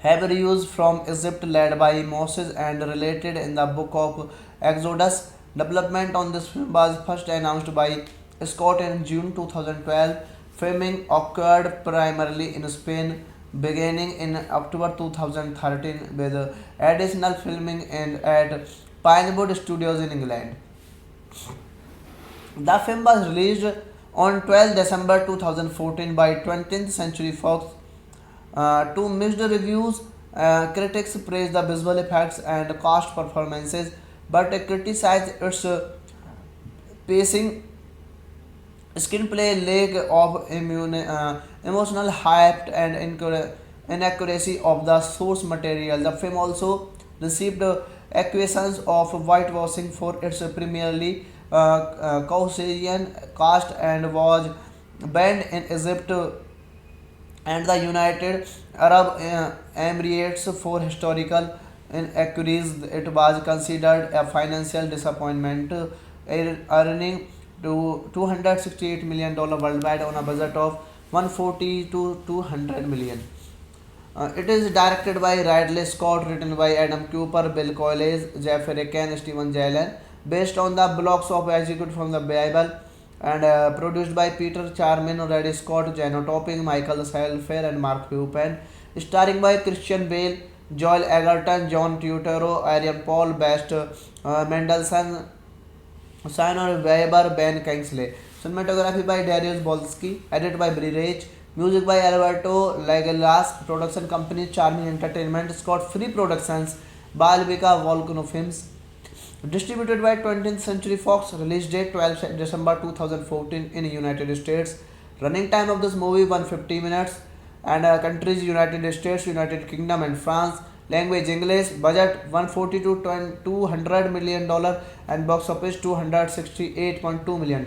Hebrews from Egypt led by Moses and related in the book of Exodus. Development on this film was first announced by Scott in June 2012. Filming occurred primarily in Spain beginning in October 2013 with additional filming and at Pinewood Studios in England. The film was released on 12 December 2014 by 20th Century Fox to mixed reviews. Critics praised the visual effects and cast performances, but criticized its pacing, screenplay, lack of emotional hype, and inaccuracy of the source material. The film also received accusations of whitewashing for its primarily Caucasian cast and was banned in Egypt and the United Arab Emirates for historical inaccuracies. It was considered a financial disappointment, earning to $268 million worldwide on a budget of 140 to 200 million. It is directed by Ridley Scott, written by Adam Cooper, Bill Collins, Jeffrey Kane, Steven Jalen, based on the blocks of executed from the Bible, and produced by Peter Charmin, Ridley Scott, Jano Topping, Michael Salfer, and Mark Hupen, starring by Christian Bale, Joel Egerton, John Turturro, Arian Paul, Best Mendelssohn, Sinor Weber, Ben Kingsley. Cinematography by Darius Bolsky. Edited by Bri Rich. Music by Alberto Lagelas. Production company Charming Entertainment. Scott Free Productions. Balvika Volcano Films. Distributed by 20th Century Fox. Release date 12 December 2014 in United States. Running time of this movie 150 minutes. And countries United States, United Kingdom, and France. Language English. Budget 140 to $200 million and box office $268.2 million.